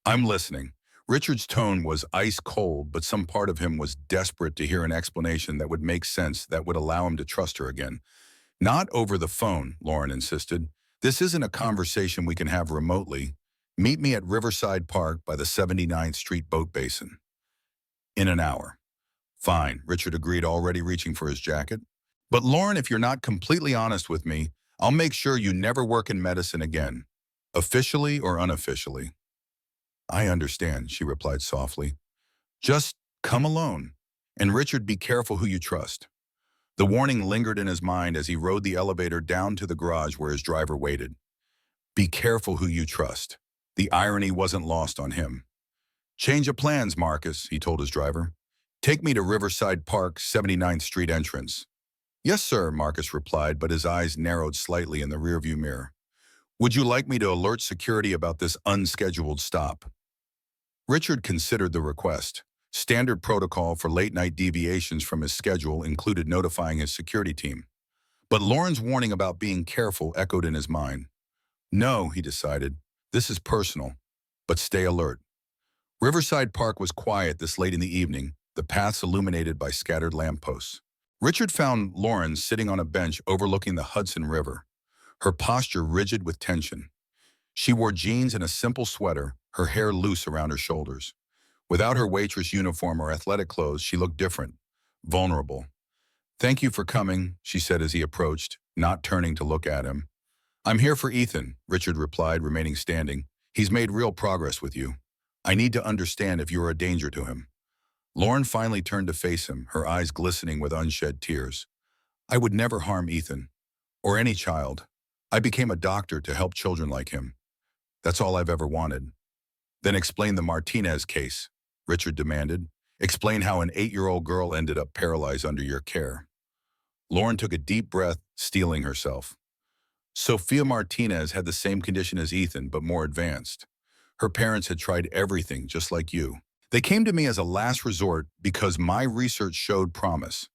"I'm listening." Richard's tone was ice cold, but some part of him was desperate to hear an explanation that would make sense, that would allow him to trust her again. "Not over the phone," Lauren insisted. "This isn't a conversation we can have remotely. Meet me at Riverside Park by the 79th Street boat basin." "In an hour." "Fine," Richard agreed, already reaching for his jacket. "But Lauren, if you're not completely honest with me, I'll make sure you never work in medicine again. Officially or unofficially." "I understand," she replied softly. "Just come alone. And Richard, be careful who you trust." The warning lingered in his mind as he rode the elevator down to the garage where his driver waited. Be careful who you trust. The irony wasn't lost on him. "Change of plans, Marcus," he told his driver. "Take me to Riverside Park, 79th Street entrance." "Yes, sir," Marcus replied, but his eyes narrowed slightly in the rearview mirror. "Would you like me to alert security about this unscheduled stop?" Richard considered the request. Standard protocol for late-night deviations from his schedule included notifying his security team. But Lauren's warning about being careful echoed in his mind. "No," he decided. "This is personal. But stay alert." Riverside Park was quiet this late in the evening, the paths illuminated by scattered lampposts. Richard found Lauren sitting on a bench overlooking the Hudson River, her posture rigid with tension. She wore jeans and a simple sweater, her hair loose around her shoulders. Without her waitress uniform or athletic clothes, she looked different, vulnerable. "Thank you for coming," she said as he approached, not turning to look at him. "I'm here for Ethan," Richard replied, remaining standing. "He's made real progress with you. I need to understand if you're a danger to him." Lauren finally turned to face him, her eyes glistening with unshed tears. I would never harm Ethan, or any child. I became a doctor to help children like him. That's all I've ever wanted. Then explain the Martinez case, Richard demanded. Explain how an 8-year-old girl ended up paralyzed under your care. Lauren took a deep breath, steeling herself. Sophia Martinez had the same condition as Ethan, but more advanced. Her parents had tried everything, just like you. They came to me as a last resort because my research showed promise.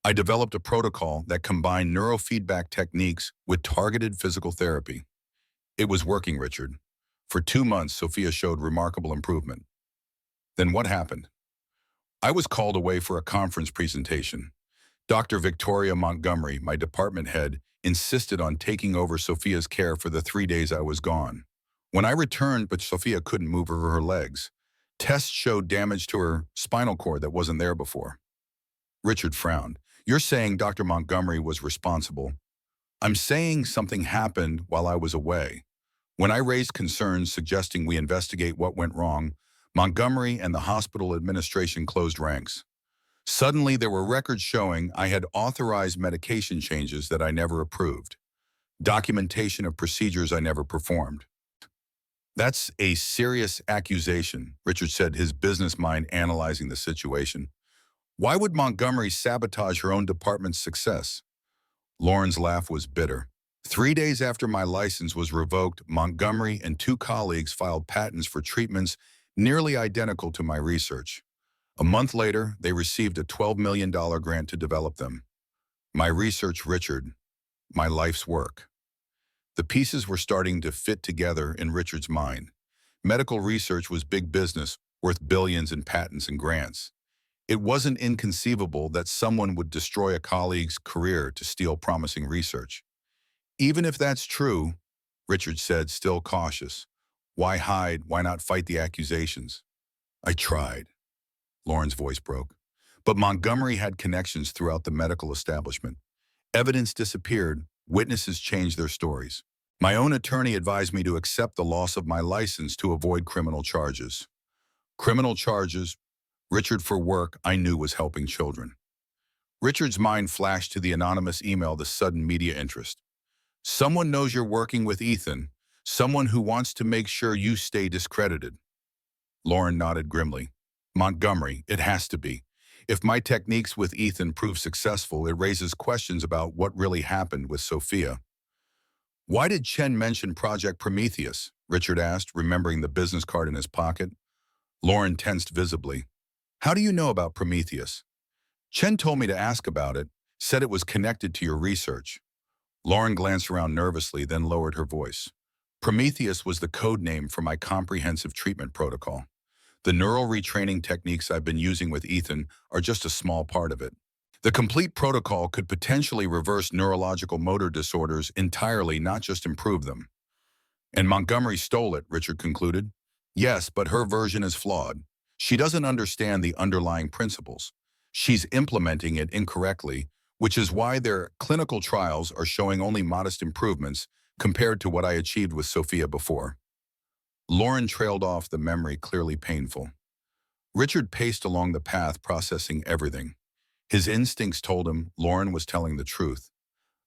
I developed a protocol that combined neurofeedback techniques with targeted physical therapy. It was working, Richard. For 2 months, Sophia showed remarkable improvement. Then what happened? I was called away for a conference presentation. Dr. Victoria Montgomery, my department head, insisted on taking over Sophia's care for the 3 days I was gone. When I returned, but Sophia couldn't move her legs. Tests showed damage to her spinal cord that wasn't there before. Richard frowned. You're saying Dr. Montgomery was responsible. I'm saying something happened while I was away. When I raised concerns suggesting we investigate what went wrong, Montgomery and the hospital administration closed ranks. Suddenly, there were records showing I had authorized medication changes that I never approved, documentation of procedures I never performed. That's a serious accusation, Richard said, his business mind analyzing the situation. Why would Montgomery sabotage her own department's success? Lauren's laugh was bitter. 3 days after my license was revoked, Montgomery and 2 colleagues filed patents for treatments nearly identical to my research. A month later, they received a $12 million grant to develop them. My research, Richard, my life's work. The pieces were starting to fit together in Richard's mind. Medical research was big business, worth billions in patents and grants. It wasn't inconceivable that someone would destroy a colleague's career to steal promising research. Even if that's true, Richard said, still cautious. Why hide? Why not fight the accusations? I tried. Lauren's voice broke. But Montgomery had connections throughout the medical establishment. Evidence disappeared. Witnesses changed their stories. My own attorney advised me to accept the loss of my license to avoid criminal charges. Criminal charges, Richard for work I knew was helping children. Richard's mind flashed to the anonymous email, the sudden media interest. Someone knows you're working with Ethan, someone who wants to make sure you stay discredited. Lauren nodded grimly. Montgomery, it has to be. If my techniques with Ethan prove successful, it raises questions about what really happened with Sophia. Why did Chen mention Project Prometheus? Richard asked, remembering the business card in his pocket. Lauren tensed visibly. How do you know about Prometheus? Chen told me to ask about it, said it was connected to your research. Lauren glanced around nervously, then lowered her voice. Prometheus was the code name for my comprehensive treatment protocol. The neural retraining techniques I've been using with Ethan are just a small part of it. The complete protocol could potentially reverse neurological motor disorders entirely, not just improve them. And Montgomery stole it, Richard concluded. Yes, but her version is flawed. She doesn't understand the underlying principles. She's implementing it incorrectly, which is why their clinical trials are showing only modest improvements compared to what I achieved with Sophia before. Lauren trailed off, the memory clearly painful. Richard paced along the path, processing everything. His instincts told him Lauren was telling the truth.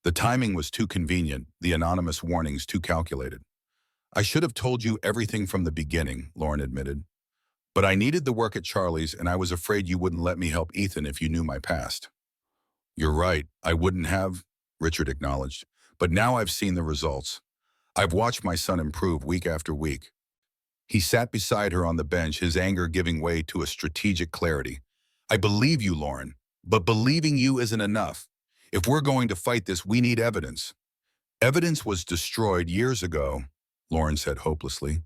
The timing was too convenient, the anonymous warnings too calculated. I should have told you everything from the beginning, Lauren admitted. But I needed the work at Charlie's, and I was afraid you wouldn't let me help Ethan if you knew my past. You're right, I wouldn't have, Richard acknowledged. But now I've seen the results. I've watched my son improve week after week. He sat beside her on the bench, his anger giving way to a strategic clarity. I believe you, Lauren, but believing you isn't enough. If we're going to fight this, we need evidence. Evidence was destroyed years ago, Lauren said hopelessly.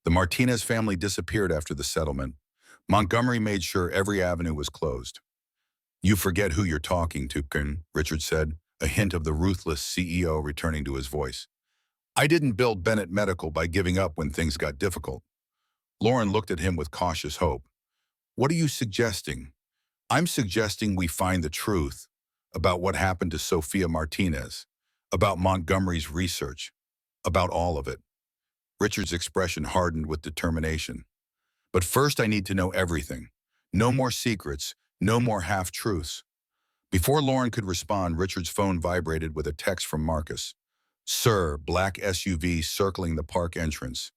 The Martinez family disappeared after the settlement. Montgomery made sure every avenue was closed. You forget who you're talking to, Richard said, a hint of the ruthless CEO returning to his voice. I didn't build Bennett Medical by giving up when things got difficult. Lauren looked at him with cautious hope. What are you suggesting? I'm suggesting we find the truth about what happened to Sophia Martinez, about Montgomery's research, about all of it. Richard's expression hardened with determination. But first I need to know everything. No more secrets, no more half-truths. Before Lauren could respond, Richard's phone vibrated with a text from Marcus. Sir, black SUV circling the park entrance.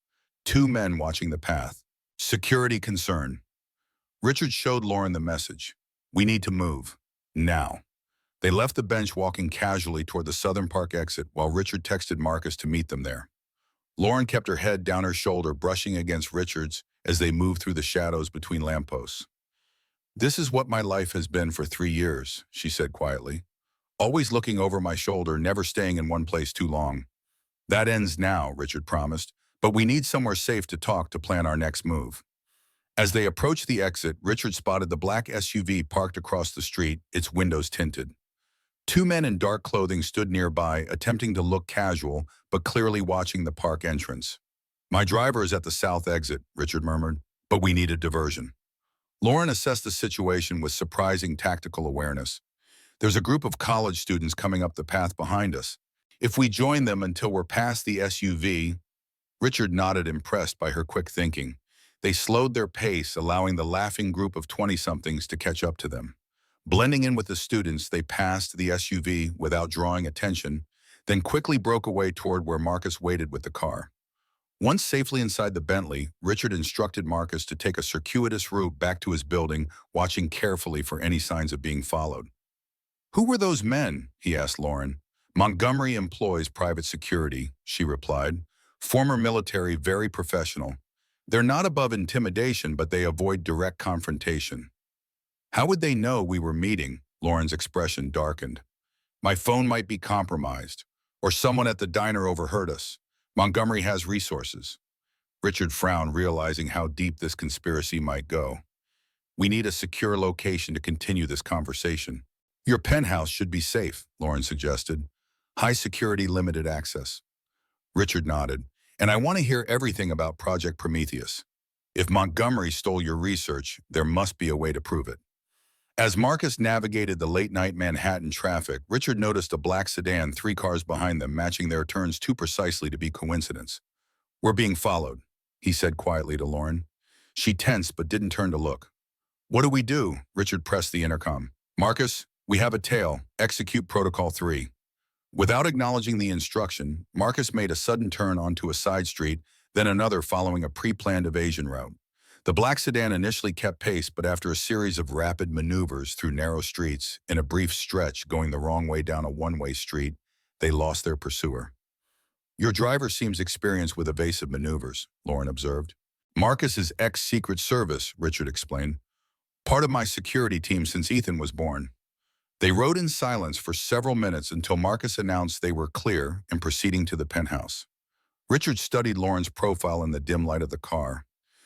Two men watching the path. Security concern. Richard showed Lauren the message. We need to move. Now. They left the bench walking casually toward the Southern Park exit while Richard texted Marcus to meet them there. Lauren kept her head down her shoulder, brushing against Richard's as they moved through the shadows between lampposts. This is what my life has been for 3 years, she said quietly. Always looking over my shoulder, never staying in one place too long. That ends now, Richard promised, but we need somewhere safe to talk to plan our next move. As they approached the exit, Richard spotted the black SUV parked across the street, its windows tinted. Two men in dark clothing stood nearby, attempting to look casual, but clearly watching the park entrance. My driver is at the south exit, Richard murmured, but we need a diversion. Lauren assessed the situation with surprising tactical awareness. There's a group of college students coming up the path behind us. If we join them until we're past the SUV, Richard nodded, impressed by her quick thinking. They slowed their pace, allowing the laughing group of 20-somethings to catch up to them. Blending in with the students, they passed the SUV without drawing attention, then quickly broke away toward where Marcus waited with the car. Once safely inside the Bentley, Richard instructed Marcus to take a circuitous route back to his building, watching carefully for any signs of being followed. Who were those men? He asked Lauren. Montgomery employs private security, she replied. Former military, very professional. They're not above intimidation, but they avoid direct confrontation. How would they know we were meeting? Lauren's expression darkened. My phone might be compromised, or someone at the diner overheard us. Montgomery has resources. Richard frowned, realizing how deep this conspiracy might go. We need a secure location to continue this conversation. Your penthouse should be safe, Lauren suggested. High security, limited access. Richard nodded. And I want to hear everything about Project Prometheus. If Montgomery stole your research, there must be a way to prove it. As Marcus navigated the late-night Manhattan traffic, Richard noticed a black sedan 3 cars behind them, matching their turns too precisely to be coincidence. We're being followed, he said quietly to Lauren. She tensed but didn't turn to look. What do we do? Richard pressed the intercom. Marcus, we have a tail. Execute Protocol 3. Without acknowledging the instruction, Marcus made a sudden turn onto a side street, then another following a pre-planned evasion route. The black sedan initially kept pace, but after a series of rapid maneuvers through narrow streets, in a brief stretch going the wrong way down a one-way street, they lost their pursuer. Your driver seems experienced with evasive maneuvers, Lauren observed. Marcus is ex-Secret Service, Richard explained. Part of my security team since Ethan was born. They rode in silence for several minutes until Marcus announced they were clear and proceeding to the penthouse. Richard studied Lauren's profile in the dim light of the car.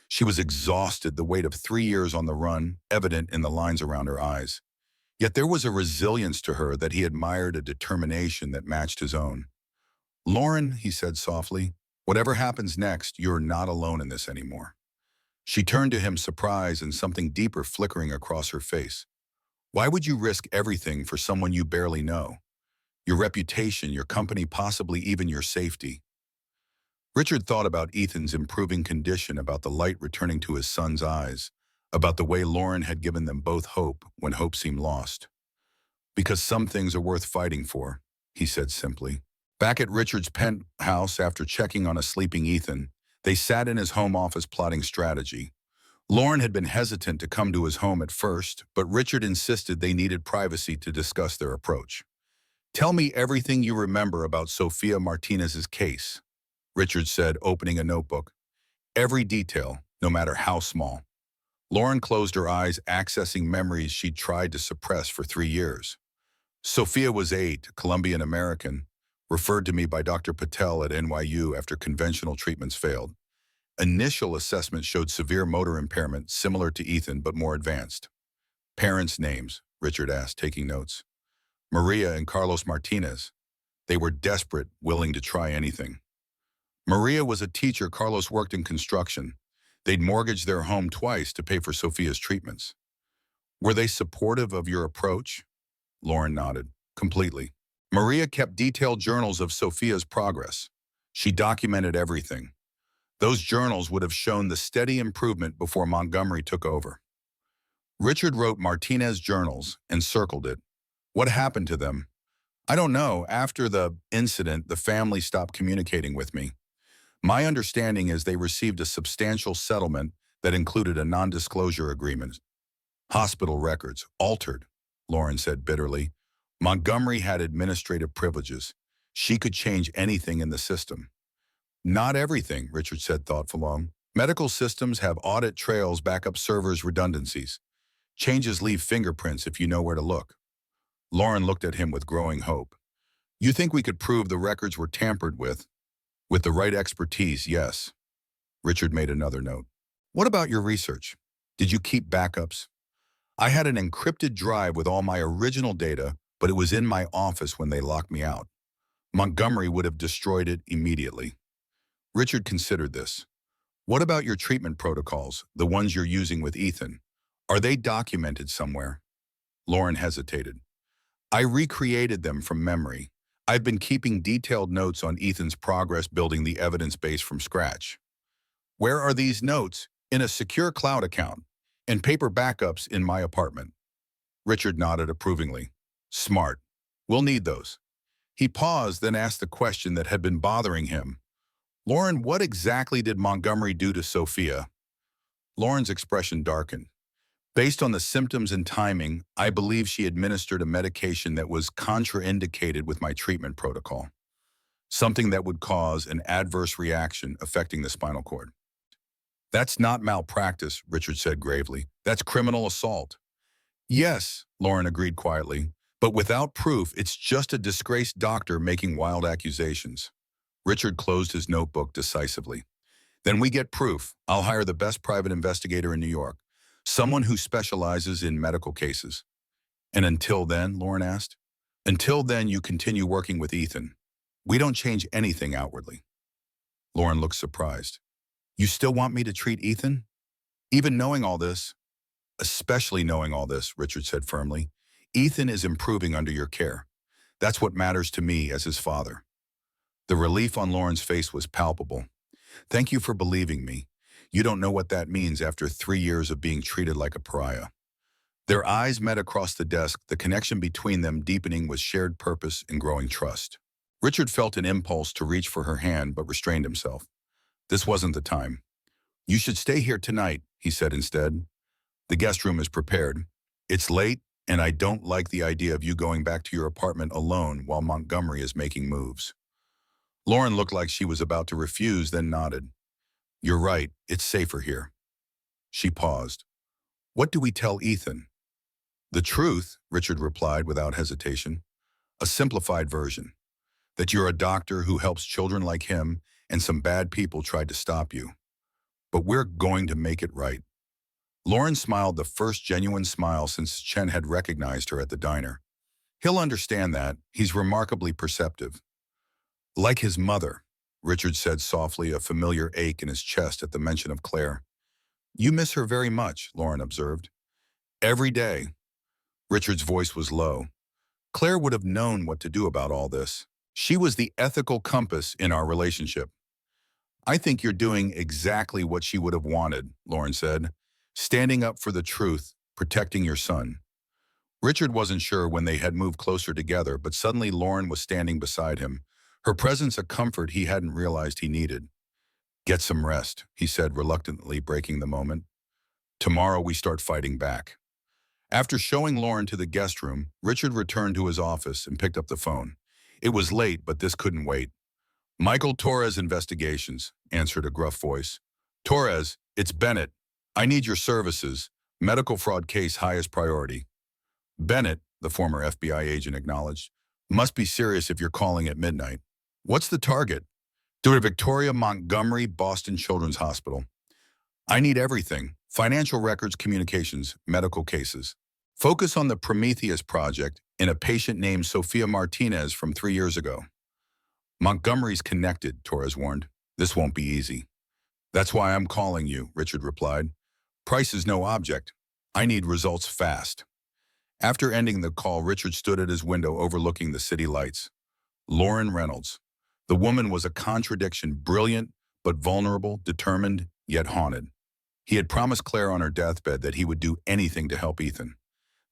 She was exhausted, the weight of 3 years on the run, evident in the lines around her eyes. Yet there was a resilience to her that he admired, a determination that matched his own. Lauren, he said softly, whatever happens next, you're not alone in this anymore. She turned to him, surprise and something deeper flickering across her face. Why would you risk everything for someone you barely know? Your reputation, your company, possibly even your safety. Richard thought about Ethan's improving condition, about the light returning to his son's eyes, about the way Lauren had given them both hope when hope seemed lost. Because some things are worth fighting for, he said simply. Back at Richard's penthouse, after checking on a sleeping Ethan, they sat in his home office plotting strategy. Lauren had been hesitant to come to his home at first, but Richard insisted they needed privacy to discuss their approach. Tell me everything you remember about Sofia Martinez's case, Richard said, opening a notebook. Every detail, no matter how small. Lauren closed her eyes, accessing memories she'd tried to suppress for 3 years. Sofia was 8, Colombian American, referred to me by Dr. Patel at NYU after conventional treatments failed. Initial assessment showed severe motor impairment, similar to Ethan, but more advanced. Parents' names, Richard asked, taking notes. Maria and Carlos Martinez. They were desperate, willing to try anything. Maria was a teacher, Carlos worked in construction. They'd mortgaged their home twice to pay for Sofia's treatments. Were they supportive of your approach? Lauren nodded. Completely. Maria kept detailed journals of Sofia's progress. She documented everything. Those journals would have shown the steady improvement before Montgomery took over. Richard wrote Martinez journals and circled it. What happened to them? I don't know. After the incident, the family stopped communicating with me. My understanding is they received a substantial settlement that included a non-disclosure agreement. Hospital records, altered, Lauren said bitterly. Montgomery had administrative privileges. She could change anything in the system. Not everything, Richard said thoughtfully. Medical systems have audit trails, backup servers, redundancies. Changes leave fingerprints if you know where to look. Lauren looked at him with growing hope. You think we could prove the records were tampered with? With the right expertise, yes. Richard made another note. What about your research? Did you keep backups? I had an encrypted drive with all my original data, but it was in my office when they locked me out. Montgomery would have destroyed it immediately. Richard considered this. What about your treatment protocols, the ones you're using with Ethan? Are they documented somewhere? Lauren hesitated. I recreated them from memory. I've been keeping detailed notes on Ethan's progress building the evidence base from scratch. Where are these notes? In a secure cloud account, and paper backups in my apartment. Richard nodded approvingly. Smart. We'll need those. He paused, then asked the question that had been bothering him. Lauren, what exactly did Montgomery do to Sophia? Lauren's expression darkened. Based on the symptoms and timing, I believe she administered a medication that was contraindicated with my treatment protocol. Something that would cause an adverse reaction affecting the spinal cord. That's not malpractice, Richard said gravely. That's criminal assault. Yes, Lauren agreed quietly, but without proof, it's just a disgraced doctor making wild accusations. Richard closed his notebook decisively. Then we get proof. I'll hire the best private investigator in New York, someone who specializes in medical cases. And until then, Lauren asked? Until then, you continue working with Ethan. We don't change anything outwardly. Lauren looked surprised. You still want me to treat Ethan? Even knowing all this? Especially knowing all this, Richard said firmly. Ethan is improving under your care. That's what matters to me as his father. The relief on Lauren's face was palpable. Thank you for believing me. You don't know what that means after 3 years of being treated like a pariah. Their eyes met across the desk, the connection between them deepening with shared purpose and growing trust. Richard felt an impulse to reach for her hand but restrained himself. This wasn't the time. You should stay here tonight, he said instead. The guest room is prepared. It's late, and I don't like the idea of you going back to your apartment alone while Montgomery is making moves. Lauren looked like she was about to refuse, then nodded. You're right, it's safer here. She paused. What do we tell Ethan? The truth, Richard replied without hesitation. A simplified version. That you're a doctor who helps children like him and some bad people tried to stop you. But we're going to make it right. Lauren smiled, the first genuine smile since Chen had recognized her at the diner. He'll understand that. He's remarkably perceptive. Like his mother, Richard said softly, a familiar ache in his chest at the mention of Claire. You miss her very much, Lauren observed. Every day. Richard's voice was low. Claire would have known what to do about all this. She was the ethical compass in our relationship. I think you're doing exactly what she would have wanted, Lauren said. Standing up for the truth, protecting your son. Richard wasn't sure when they had moved closer together, but suddenly Lauren was standing beside him, her presence a comfort he hadn't realized he needed. Get some rest, he said, reluctantly breaking the moment. Tomorrow we start fighting back. After showing Lauren to the guest room, Richard returned to his office and picked up the phone. It was late, but this couldn't wait. Michael Torres Investigations, answered a gruff voice. Torres, it's Bennett. I need your services. Medical fraud case highest priority. Bennett, the former FBI agent acknowledged, must be serious if you're calling at midnight. What's the target? Dr. Victoria Montgomery, Boston Children's Hospital. I need everything. Financial records, communications, medical cases. Focus on the Prometheus project in a patient named Sophia Martinez from 3 years ago. Montgomery's connected, Torres warned. This won't be easy. That's why I'm calling you, Richard replied. Price is no object. I need results fast. After ending the call, Richard stood at his window overlooking the city lights. Lauren Reynolds. The woman was a contradiction, brilliant but vulnerable, determined yet haunted. He had promised Claire on her deathbed that he would do anything to help Ethan.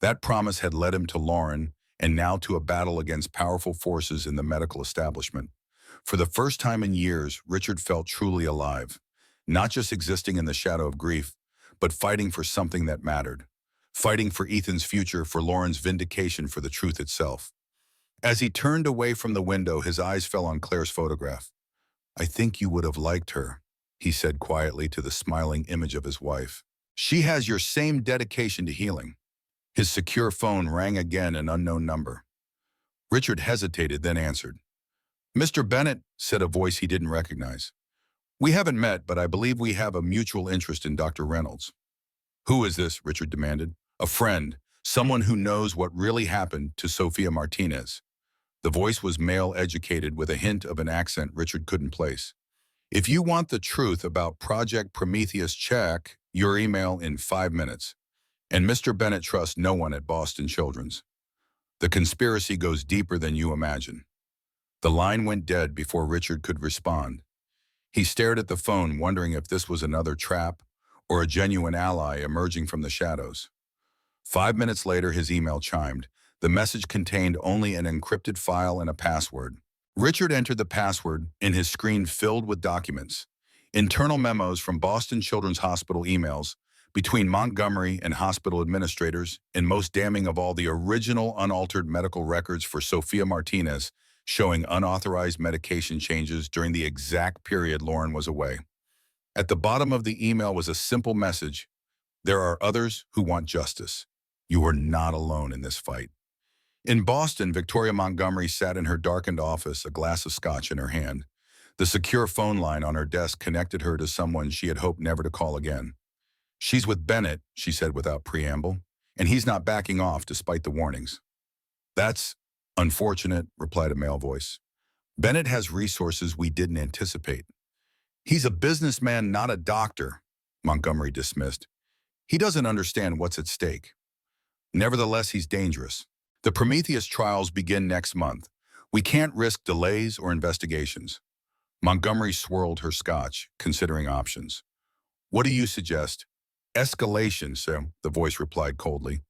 That promise had led him to Lauren and now to a battle against powerful forces in the medical establishment. For the first time in years, Richard felt truly alive, not just existing in the shadow of grief, but fighting for something that mattered. Fighting for Ethan's future, for Lauren's vindication, for the truth itself. As he turned away from the window, his eyes fell on Claire's photograph. "I think you would have liked her," he said quietly to the smiling image of his wife. "She has your same dedication to healing." His secure phone rang again, an unknown number. Richard hesitated, then answered. "Mr. Bennett," said a voice he didn't recognize. "We haven't met, but I believe we have a mutual interest in Dr. Reynolds." "Who is this?" Richard demanded. "A friend, someone who knows what really happened to Sofia Martinez." The voice was male-educated with a hint of an accent Richard couldn't place. "If you want the truth about Project Prometheus, check your email in 5 minutes. And Mr. Bennett trusts no one at Boston Children's. The conspiracy goes deeper than you imagine." The line went dead before Richard could respond. He stared at the phone, wondering if this was another trap or a genuine ally emerging from the shadows. 5 minutes later, his email chimed. The message contained only an encrypted file and a password. Richard entered the password, and his screen filled with documents. Internal memos from Boston Children's Hospital, emails between Montgomery and hospital administrators, and most damning of all, the original unaltered medical records for Sofia Martinez, showing unauthorized medication changes during the exact period Lauren was away. At the bottom of the email was a simple message: "There are others who want justice. You are not alone in this fight." In Boston, Victoria Montgomery sat in her darkened office, a glass of scotch in her hand. The secure phone line on her desk connected her to someone she had hoped never to call again. "She's with Bennett," she said without preamble, "and he's not backing off despite the warnings." "That's unfortunate," replied a male voice. "Bennett has resources we didn't anticipate." "He's a businessman, not a doctor," Montgomery dismissed. "He doesn't understand what's at stake. Nevertheless, he's dangerous. The Prometheus trials begin next month. We can't risk delays or investigations." Montgomery swirled her scotch, considering options. "What do you suggest?" "Escalation, sir," the voice replied coldly.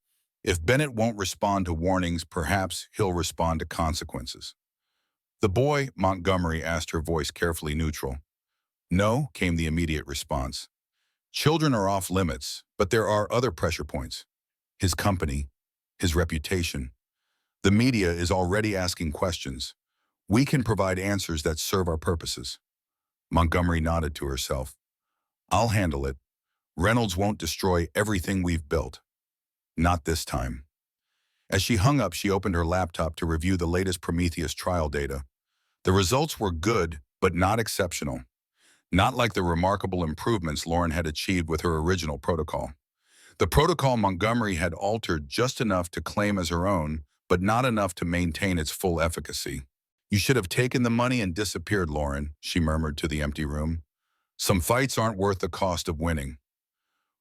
"If Bennett won't respond to warnings, perhaps he'll respond to consequences." "The boy?" Montgomery asked, her voice carefully neutral. "No," came the immediate response. "Children are off limits, but there are other pressure points. His company, his reputation. The media is already asking questions. We can provide answers that serve our purposes." Montgomery nodded to herself. "I'll handle it. Reynolds won't destroy everything we've built. Not this time." As she hung up, she opened her laptop to review the latest Prometheus trial data. The results were good, but not exceptional. Not like the remarkable improvements Lauren had achieved with her original protocol. The protocol Montgomery had altered just enough to claim as her own, but not enough to maintain its full efficacy. "You should have taken the money and disappeared, Lauren," she murmured to the empty room. "Some fights aren't worth the cost of winning."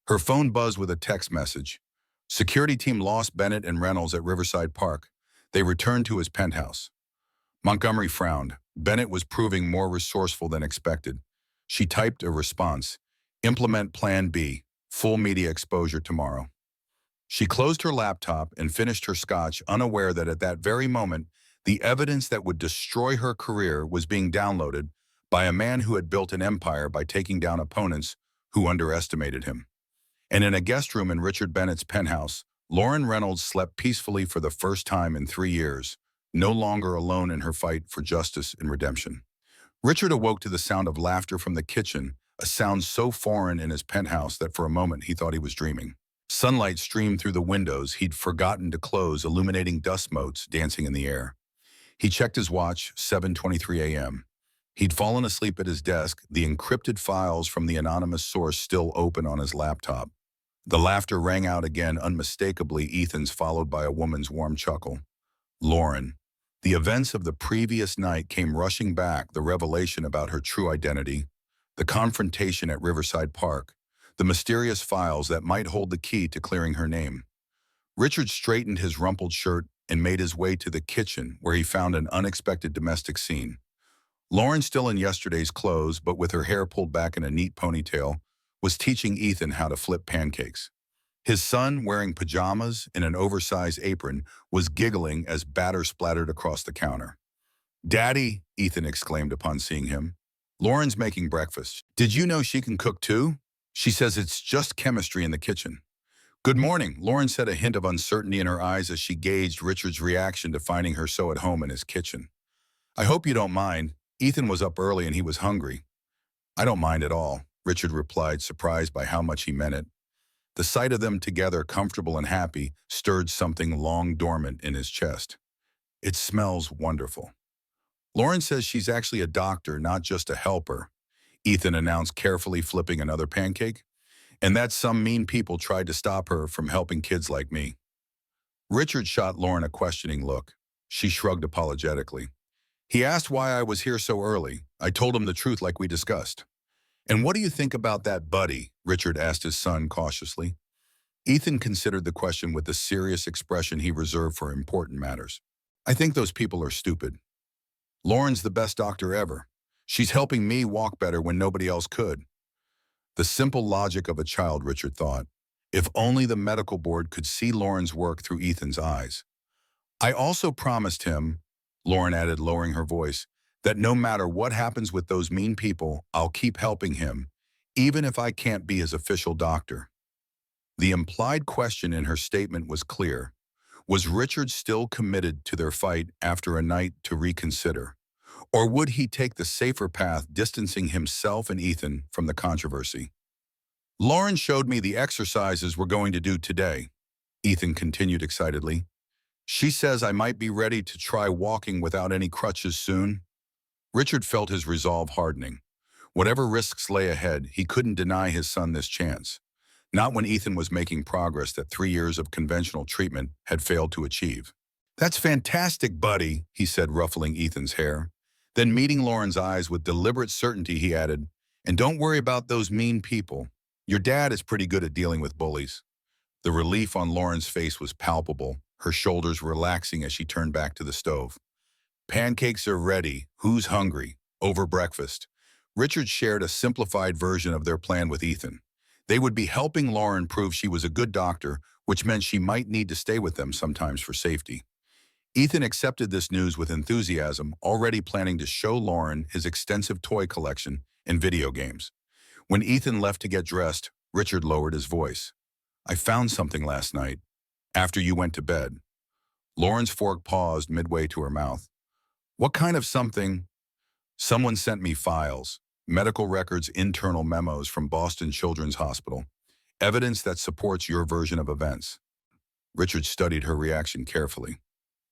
Her phone buzzed with a text message. "Security team lost Bennett and Reynolds at Riverside Park. They returned to his penthouse." Montgomery frowned. Bennett was proving more resourceful than expected. She typed a response. "Implement Plan B. Full media exposure tomorrow." She closed her laptop and finished her scotch, unaware that at that very moment, the evidence that would destroy her career was being downloaded by a man who had built an empire by taking down opponents who underestimated him. And in a guest room in Richard Bennett's penthouse, Lauren Reynolds slept peacefully for the first time in 3 years, no longer alone in her fight for justice and redemption. Richard awoke to the sound of laughter from the kitchen, a sound so foreign in his penthouse that for a moment he thought he was dreaming. Sunlight streamed through the windows he'd forgotten to close, illuminating dust motes dancing in the air. He checked his watch, 7:23 a.m. He'd fallen asleep at his desk, the encrypted files from the anonymous source still open on his laptop. The laughter rang out again, unmistakably Ethan's, followed by a woman's warm chuckle. Lauren. The events of the previous night came rushing back, the revelation about her true identity, the confrontation at Riverside Park, the mysterious files that might hold the key to clearing her name. Richard straightened his rumpled shirt and made his way to the kitchen, where he found an unexpected domestic scene. Lauren, still in yesterday's clothes, but with her hair pulled back in a neat ponytail, was teaching Ethan how to flip pancakes. His son, wearing pajamas and an oversized apron, was giggling as batter splattered across the counter. "Daddy," Ethan exclaimed upon seeing him. "Lauren's making breakfast. Did you know she can cook too? She says it's just chemistry in the kitchen." "Good morning," Lauren said, a hint of uncertainty in her eyes as she gauged Richard's reaction to finding her so at home in his kitchen. "I hope you don't mind. Ethan was up early and he was hungry." "I don't mind at all," Richard replied, surprised by how much he meant it. The sight of them together, comfortable and happy, stirred something long dormant in his chest. "It smells wonderful." "Lauren says she's actually a doctor, not just a helper," Ethan announced, carefully flipping another pancake, "and that some mean people tried to stop her from helping kids like me." Richard shot Lauren a questioning look. She shrugged apologetically. "He asked why I was here so early. I told him the truth like we discussed." "And what do you think about that buddy?" Richard asked his son cautiously. Ethan considered the question with the serious expression he reserved for important matters. "I think those people are stupid. Lauren's the best doctor ever. She's helping me walk better when nobody else could." The simple logic of a child, Richard thought. If only the medical board could see Lauren's work through Ethan's eyes. "I also promised him," Lauren added, lowering her voice, "that no matter what happens with those mean people, I'll keep helping him, even if I can't be his official doctor." The implied question in her statement was clear. Was Richard still committed to their fight after a night to reconsider? Or would he take the safer path, distancing himself and Ethan from the controversy? "Lauren showed me the exercises we're going to do today," Ethan continued excitedly. "She says I might be ready to try walking without any crutches soon." Richard felt his resolve hardening. Whatever risks lay ahead, he couldn't deny his son this chance. Not when Ethan was making progress that 3 years of conventional treatment had failed to achieve. "That's fantastic, buddy," he said, ruffling Ethan's hair. Then, meeting Lauren's eyes with deliberate certainty, he added, "And don't worry about those mean people. Your dad is pretty good at dealing with bullies." The relief on Lauren's face was palpable, her shoulders relaxing as she turned back to the stove. "Pancakes are ready. Who's hungry?" Over breakfast, Richard shared a simplified version of their plan with Ethan. They would be helping Lauren prove she was a good doctor, which meant she might need to stay with them sometimes for safety. Ethan accepted this news with enthusiasm, already planning to show Lauren his extensive toy collection and video games. When Ethan left to get dressed, Richard lowered his voice. "I found something last night, after you went to bed." Lauren's fork paused midway to her mouth. "What kind of something?" "Someone sent me files, medical records, internal memos from Boston Children's Hospital, evidence that supports your version of events." Richard studied her reaction carefully.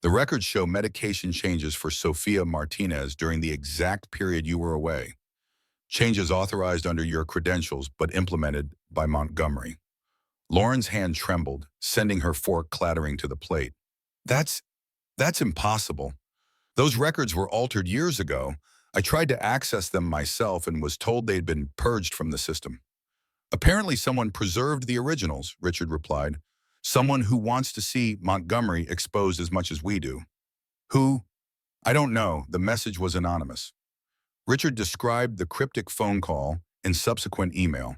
"The records show medication changes for Sophia Martinez during the exact period you were away. Changes authorized under your credentials but implemented by Montgomery." Lauren's hand trembled, sending her fork clattering to the plate. That's impossible. Those records were altered years ago. I tried to access them myself and was told they'd been purged from the system." "Apparently someone preserved the originals," Richard replied. "Someone who wants to see Montgomery exposed as much as we do." "Who?" "I don't know. The message was anonymous." Richard described the cryptic phone call and subsequent email.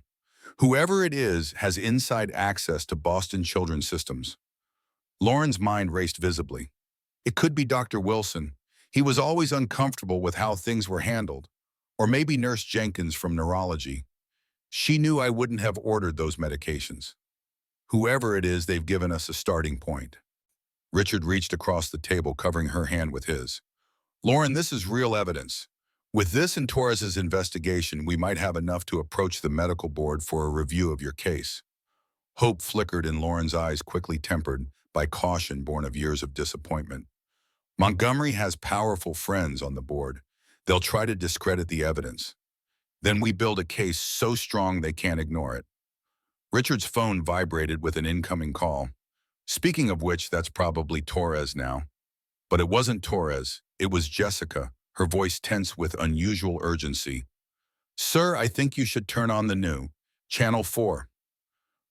"Whoever it is has inside access to Boston Children's systems." Lauren's mind raced visibly. It could be Dr. Wilson. He was always uncomfortable with how things were handled. Or maybe Nurse Jenkins from neurology. She knew I wouldn't have ordered those medications. Whoever it is, they've given us a starting point. Richard reached across the table, covering her hand with his. "Lauren, this is real evidence. With this and Torres's investigation, we might have enough to approach the medical board for a review of your case." Hope flickered in Lauren's eyes, quickly tempered by caution born of years of disappointment. "Montgomery has powerful friends on the board. They'll try to discredit the evidence. Then we build a case so strong they can't ignore it." Richard's phone vibrated with an incoming call. "Speaking of which, that's probably Torres now." But it wasn't Torres. It was Jessica, her voice tense with unusual urgency. "Sir, I think you should turn on the new Channel 4.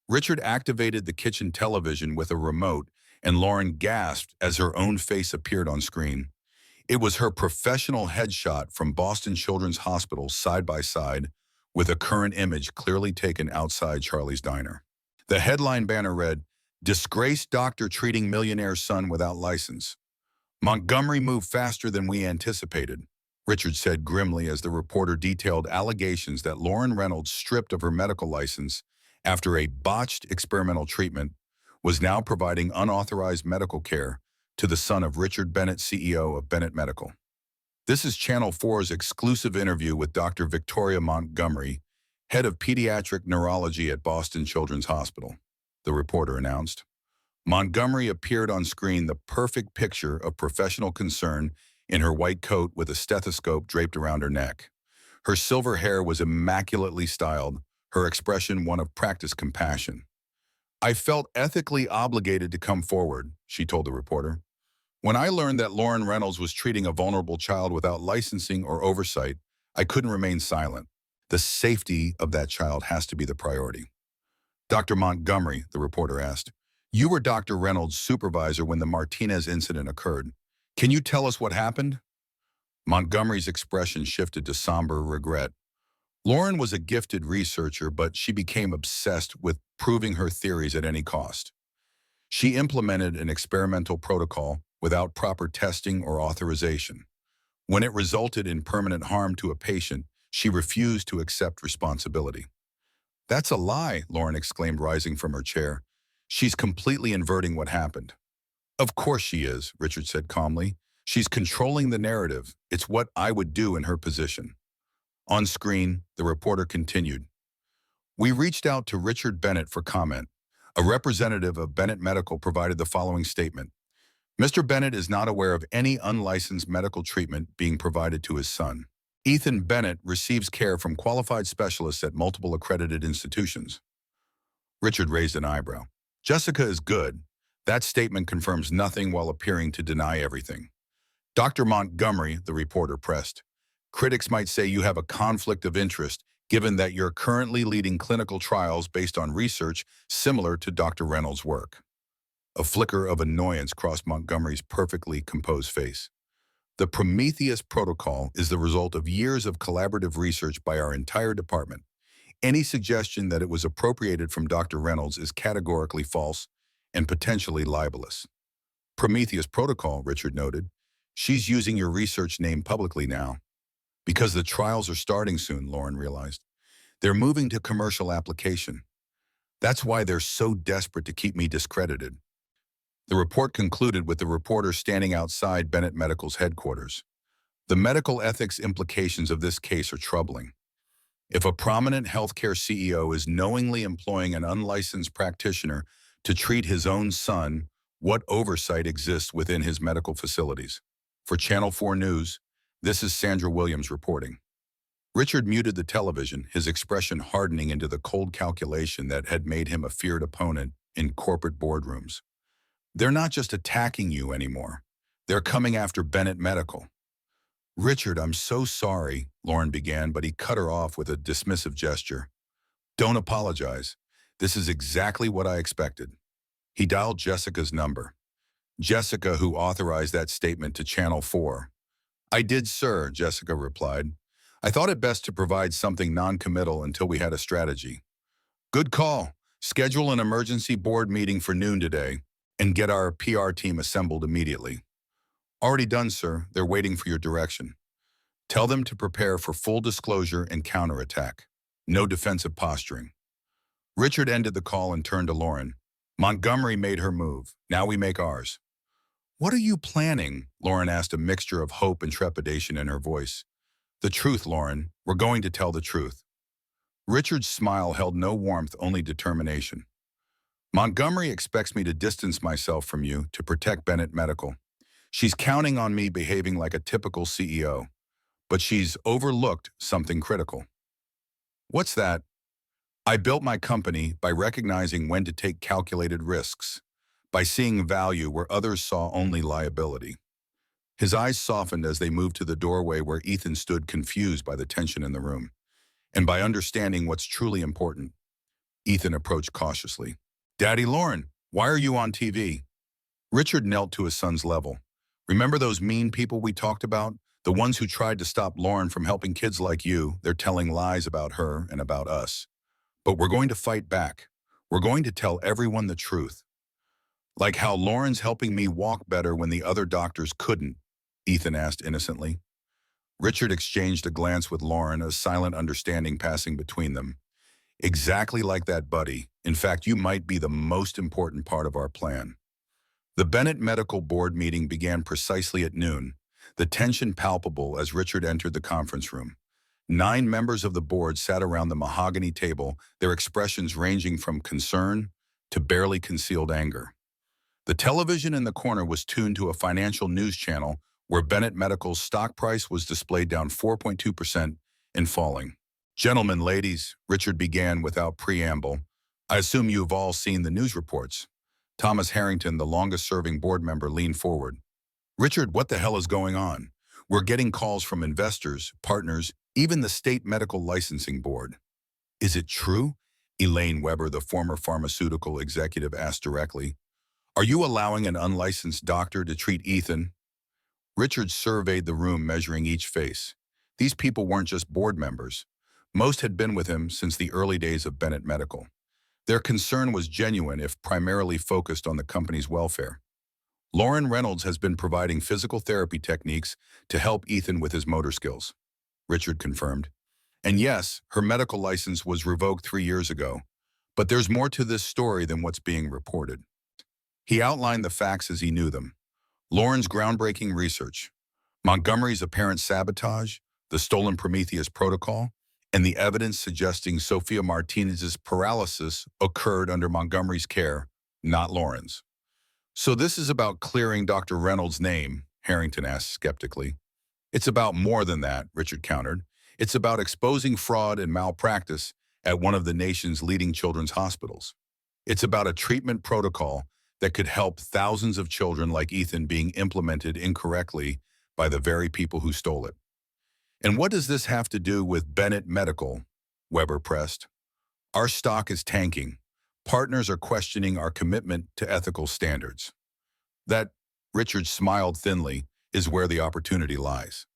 Richard activated the kitchen television with a remote, and Lauren gasped as her own face appeared on screen. It was her professional headshot from Boston Children's Hospital, side by side, with a current image clearly taken outside Charlie's diner. The headline banner read, "Disgraced doctor treating millionaire son without license. Montgomery moved faster than we anticipated," Richard said grimly as the reporter detailed allegations that Lauren Reynolds, stripped of her medical license after a botched experimental treatment, was now providing unauthorized medical care to the son of Richard Bennett, CEO of Bennett Medical. This is Channel 4's exclusive interview with Dr. Victoria Montgomery, head of pediatric neurology at Boston Children's Hospital, the reporter announced. Montgomery appeared on screen, the perfect picture of professional concern, in her white coat with a stethoscope draped around her neck. Her silver hair was immaculately styled, her expression one of practiced compassion. "I felt ethically obligated to come forward," she told the reporter. "When I learned that Lauren Reynolds was treating a vulnerable child without licensing or oversight, I couldn't remain silent. The safety of that child has to be the priority." "Dr. Montgomery," the reporter asked, "you were Dr. Reynolds' supervisor when the Martinez incident occurred. Can you tell us what happened?" Montgomery's expression shifted to somber regret. Lauren was a gifted researcher, but she became obsessed with proving her theories at any cost. She implemented an experimental protocol without proper testing or authorization. When it resulted in permanent harm to a patient, she refused to accept responsibility. "That's a lie," Lauren exclaimed, rising from her chair. "She's completely inverting what happened." "Of course she is," Richard said calmly. "She's controlling the narrative. It's what I would do in her position." On screen, the reporter continued. "We reached out to Richard Bennett for comment. A representative of Bennett Medical provided the following statement. Mr. Bennett is not aware of any unlicensed medical treatment being provided to his son. Ethan Bennett receives care from qualified specialists at multiple accredited institutions." Richard raised an eyebrow. "Jessica is good. That statement confirms nothing while appearing to deny everything." "Dr. Montgomery," the reporter pressed, "critics might say you have a conflict of interest given that you're currently leading clinical trials based on research similar to Dr. Reynolds' work." A flicker of annoyance crossed Montgomery's perfectly composed face. "The Prometheus protocol is the result of years of collaborative research by our entire department. Any suggestion that it was appropriated from Dr. Reynolds is categorically false and potentially libelous." "Prometheus protocol," Richard noted. "She's using your research name publicly now." "Because the trials are starting soon," Lauren realized. "They're moving to commercial application. That's why they're so desperate to keep me discredited." The report concluded with the reporter standing outside Bennett Medical's headquarters. "The medical ethics implications of this case are troubling. If a prominent healthcare CEO is knowingly employing an unlicensed practitioner to treat his own son, what oversight exists within his medical facilities?" For Channel 4 News, this is Sandra Williams reporting. Richard muted the television, his expression hardening into the cold calculation that had made him a feared opponent in corporate boardrooms. "They're not just attacking you anymore. They're coming after Bennett Medical." "Richard, I'm so sorry," Lauren began, but he cut her off with a dismissive gesture. "Don't apologize. This is exactly what I expected." He dialed Jessica's number. Jessica, who authorized that statement to Channel 4. "I did, sir," Jessica replied. "I thought it best to provide something non-committal until we had a strategy." "Good call. Schedule an emergency board meeting for noon today and get our PR team assembled immediately." "Already done, sir. They're waiting for your direction." "Tell them to prepare for full disclosure and counterattack. No defensive posturing." Richard ended the call and turned to Lauren. "Montgomery made her move. Now we make ours." "What are you planning?" Lauren asked, a mixture of hope and trepidation in her voice. "The truth, Lauren. We're going to tell the truth." Richard's smile held no warmth, only determination. "Montgomery expects me to distance myself from you to protect Bennett Medical. She's counting on me behaving like a typical CEO, but she's overlooked something critical." "What's that?" "I built my company by recognizing when to take calculated risks, by seeing value where others saw only liability." His eyes softened as they moved to the doorway where Ethan stood, confused by the tension in the room. "And by understanding what's truly important." Ethan approached cautiously. "Daddy Lauren, why are you on TV?" Richard knelt to his son's level. "Remember those mean people we talked about? The ones who tried to stop Lauren from helping kids like you, they're telling lies about her and about us. But we're going to fight back. We're going to tell everyone the truth. Like how Lauren's helping me walk better when the other doctors couldn't, Ethan asked innocently. Richard exchanged a glance with Lauren, a silent understanding passing between them. Exactly like that, buddy. In fact, you might be the most important part of our plan. The Bennett Medical Board meeting began precisely at noon, the tension palpable as Richard entered the conference room. 9 members of the board sat around the mahogany table, their expressions ranging from concern to barely concealed anger. The television in the corner was tuned to a financial news channel where Bennett Medical's stock price was displayed down 4.2% and falling. Gentlemen, ladies, Richard began without preamble. I assume you've all seen the news reports. Thomas Harrington, the longest-serving board member, leaned forward. Richard, what the hell is going on? We're getting calls from investors, partners, even the state medical licensing board. Is it true? Elaine Weber, the former pharmaceutical executive, asked directly. Are you allowing an unlicensed doctor to treat Ethan? Richard surveyed the room, measuring each face. These people weren't just board members. Most had been with him since the early days of Bennett Medical. Their concern was genuine, if primarily focused on the company's welfare. Lauren Reynolds has been providing physical therapy techniques to help Ethan with his motor skills, Richard confirmed. And yes, her medical license was revoked 3 years ago. But there's more to this story than what's being reported. He outlined the facts as he knew them. Lauren's groundbreaking research, Montgomery's apparent sabotage, the stolen Prometheus protocol, and the evidence suggesting Sophia Martinez's paralysis occurred under Montgomery's care, not Lauren's. So this is about clearing Dr. Reynolds' name, Harrington asked skeptically. It's about more than that, Richard countered. It's about exposing fraud and malpractice at one of the nation's leading children's hospitals. It's about a treatment protocol that could help thousands of children like Ethan being implemented incorrectly by the very people who stole it. And what does this have to do with Bennett Medical? Weber pressed. Our stock is tanking. Partners are questioning our commitment to ethical standards. That, Richard smiled thinly, is where the opportunity lies.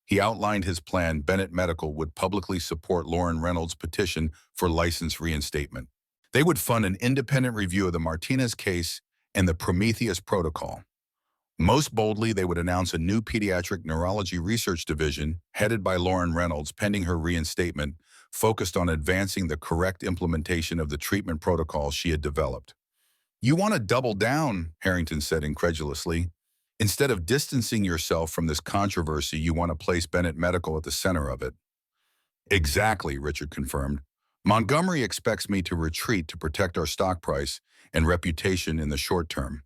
He outlined his plan. Bennett Medical would publicly support Lauren Reynolds' petition for license reinstatement. They would fund an independent review of the Martinez case and the Prometheus protocol. Most boldly, they would announce a new pediatric neurology research division headed by Lauren Reynolds pending her reinstatement, focused on advancing the correct implementation of the treatment protocol she had developed. You want to double down, Harrington said incredulously. Instead of distancing yourself from this controversy, you want to place Bennett Medical at the center of it. Exactly, Richard confirmed. Montgomery expects me to retreat to protect our stock price and reputation in the short term.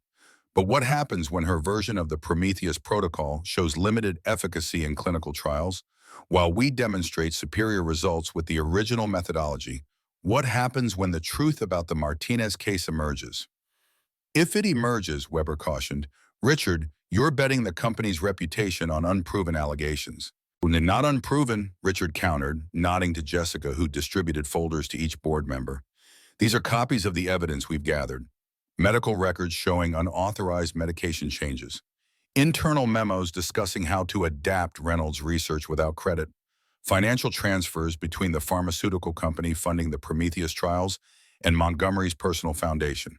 But what happens when her version of the Prometheus protocol shows limited efficacy in clinical trials, while we demonstrate superior results with the original methodology? What happens when the truth about the Martinez case emerges? If it emerges, Weber cautioned, Richard, you're betting the company's reputation on unproven allegations. Not unproven, Richard countered, nodding to Jessica, who distributed folders to each board member. These are copies of the evidence we've gathered. Medical records showing unauthorized medication changes. Internal memos discussing how to adapt Reynolds' research without credit. Financial transfers between the pharmaceutical company funding the Prometheus trials and Montgomery's personal foundation.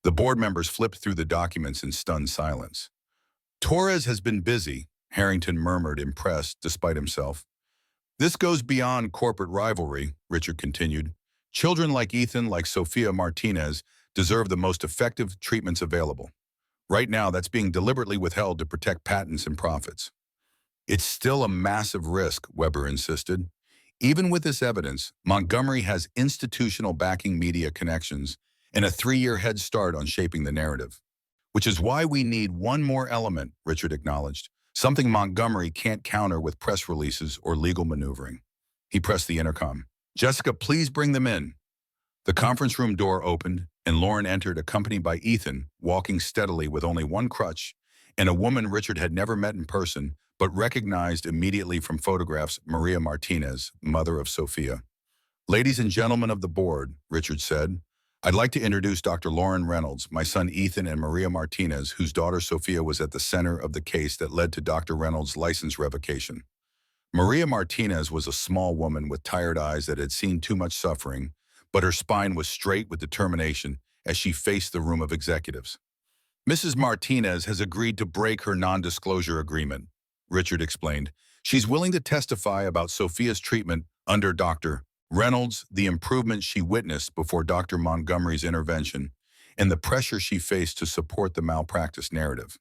The board members flipped through the documents in stunned silence. Torres has been busy, Harrington murmured, impressed despite himself. This goes beyond corporate rivalry, Richard continued. Children like Ethan, like Sophia Martinez, deserve the most effective treatments available. Right now, that's being deliberately withheld to protect patents and profits. It's still a massive risk, Weber insisted. Even with this evidence, Montgomery has institutional backing, media connections, and a 3-year head start on shaping the narrative. Which is why we need one more element, Richard acknowledged, something Montgomery can't counter with press releases or legal maneuvering. He pressed the intercom. Jessica, please bring them in. The conference room door opened, and Lauren entered, accompanied by Ethan, walking steadily with only one crutch, and a woman Richard had never met in person, but recognized immediately from photographs, Maria Martinez, mother of Sophia. Ladies and gentlemen of the board, Richard said, I'd like to introduce Dr. Lauren Reynolds, my son Ethan, and Maria Martinez, whose daughter Sophia was at the center of the case that led to Dr. Reynolds' license revocation. Maria Martinez was a small woman with tired eyes that had seen too much suffering, but her spine was straight with determination as she faced the room of executives. Mrs. Martinez has agreed to break her non-disclosure agreement, Richard explained. She's willing to testify about Sophia's treatment under Dr. Reynolds, the improvement she witnessed before Dr. Montgomery's intervention, and the pressure she faced to support the malpractice narrative.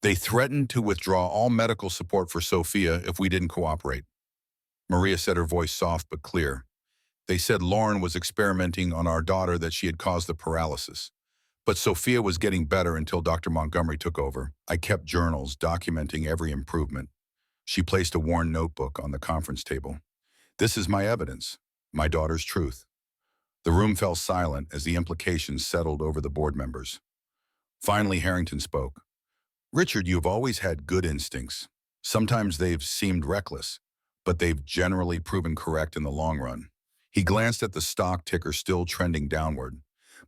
They threatened to withdraw all medical support for Sophia if we didn't cooperate. Maria said, her voice soft but clear. They said Lauren was experimenting on our daughter, that she had caused the paralysis. But Sophia was getting better until Dr. Montgomery took over. I kept journals documenting every improvement. She placed a worn notebook on the conference table. This is my evidence, my daughter's truth. The room fell silent as the implications settled over the board members. Finally, Harrington spoke. Richard, you've always had good instincts. Sometimes they've seemed reckless, but they've generally proven correct in the long run. He glanced at the stock ticker still trending downward.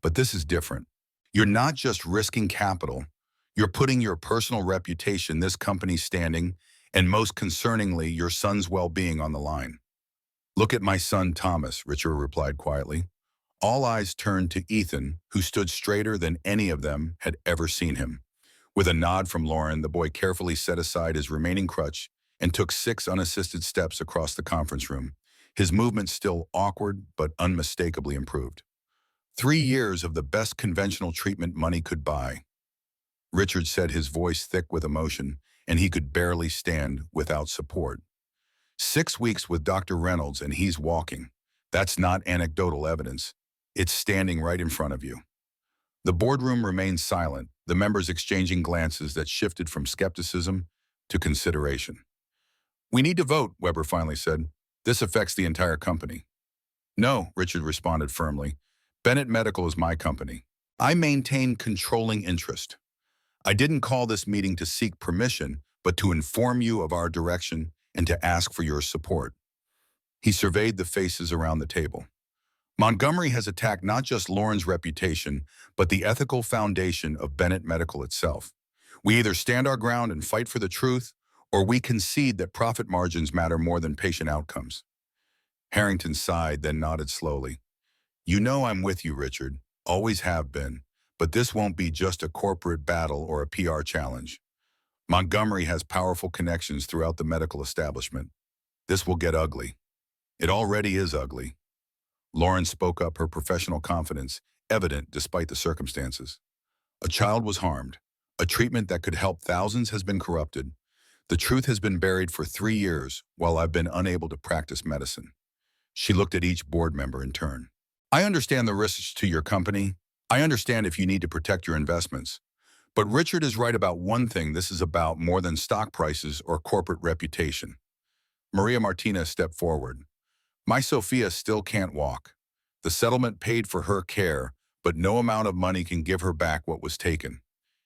But this is different. You're not just risking capital. You're putting your personal reputation, this company's standing, and most concerningly, your son's well-being on the line. Look at my son, Thomas, Richard replied quietly. All eyes turned to Ethan, who stood straighter than any of them had ever seen him. With a nod from Lauren, the boy carefully set aside his remaining crutch and took 6 unassisted steps across the conference room, his movement still awkward but unmistakably improved. 3 years of the best conventional treatment money could buy. Richard said, his voice thick with emotion, and he could barely stand without support. 6 weeks with Dr. Reynolds and he's walking. That's not anecdotal evidence. It's standing right in front of you. The boardroom remained silent, the members exchanging glances that shifted from skepticism to consideration. We need to vote, Weber finally said. This affects the entire company. No, Richard responded firmly. Bennett Medical is my company. I maintain controlling interest. I didn't call this meeting to seek permission, but to inform you of our direction and to ask for your support. He surveyed the faces around the table. Montgomery has attacked not just Lauren's reputation, but the ethical foundation of Bennett Medical itself. We either stand our ground and fight for the truth, or we concede that profit margins matter more than patient outcomes. Harrington sighed, then nodded slowly. You know I'm with you, Richard. Always have been. But this won't be just a corporate battle or a PR challenge. Montgomery has powerful connections throughout the medical establishment. This will get ugly. It already is ugly. Lauren spoke up, her professional confidence evident despite the circumstances. A child was harmed. A treatment that could help thousands has been corrupted. The truth has been buried for 3 years while I've been unable to practice medicine. She looked at each board member in turn. I understand the risks to your company. I understand if you need to protect your investments. But Richard is right about one thing. This is about more than stock prices or corporate reputation. Maria Martinez stepped forward. My Sophia still can't walk. The settlement paid for her care, but no amount of money can give her back what was taken.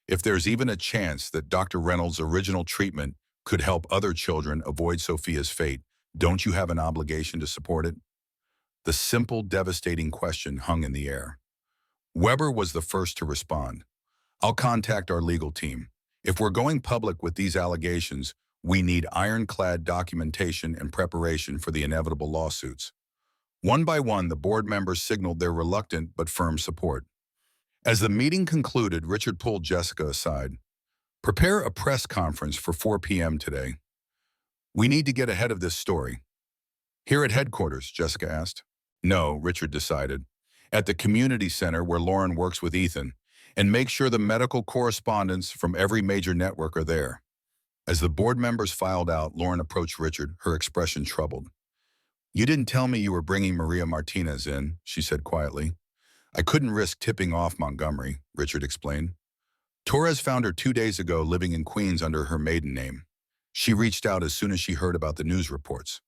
If there's even a chance that Dr. Reynolds' original treatment could help other children avoid Sophia's fate, don't you have an obligation to support it? The simple, devastating question hung in the air. Weber was the first to respond. I'll contact our legal team. If we're going public with these allegations, we need ironclad documentation and preparation for the inevitable lawsuits. One by one, the board members signaled their reluctant but firm support. As the meeting concluded, Richard pulled Jessica aside. Prepare a press conference for 4 p.m. today. We need to get ahead of this story. Here at headquarters, Jessica asked. No, Richard decided. At the community center where Lauren works with Ethan, and make sure the medical correspondents from every major network are there. As the board members filed out, Lauren approached Richard, her expression troubled. You didn't tell me you were bringing Maria Martinez in, she said quietly. I couldn't risk tipping off Montgomery, Richard explained. Torres found her 2 days ago living in Queens under her maiden name. She reached out as soon as she heard about the news reports.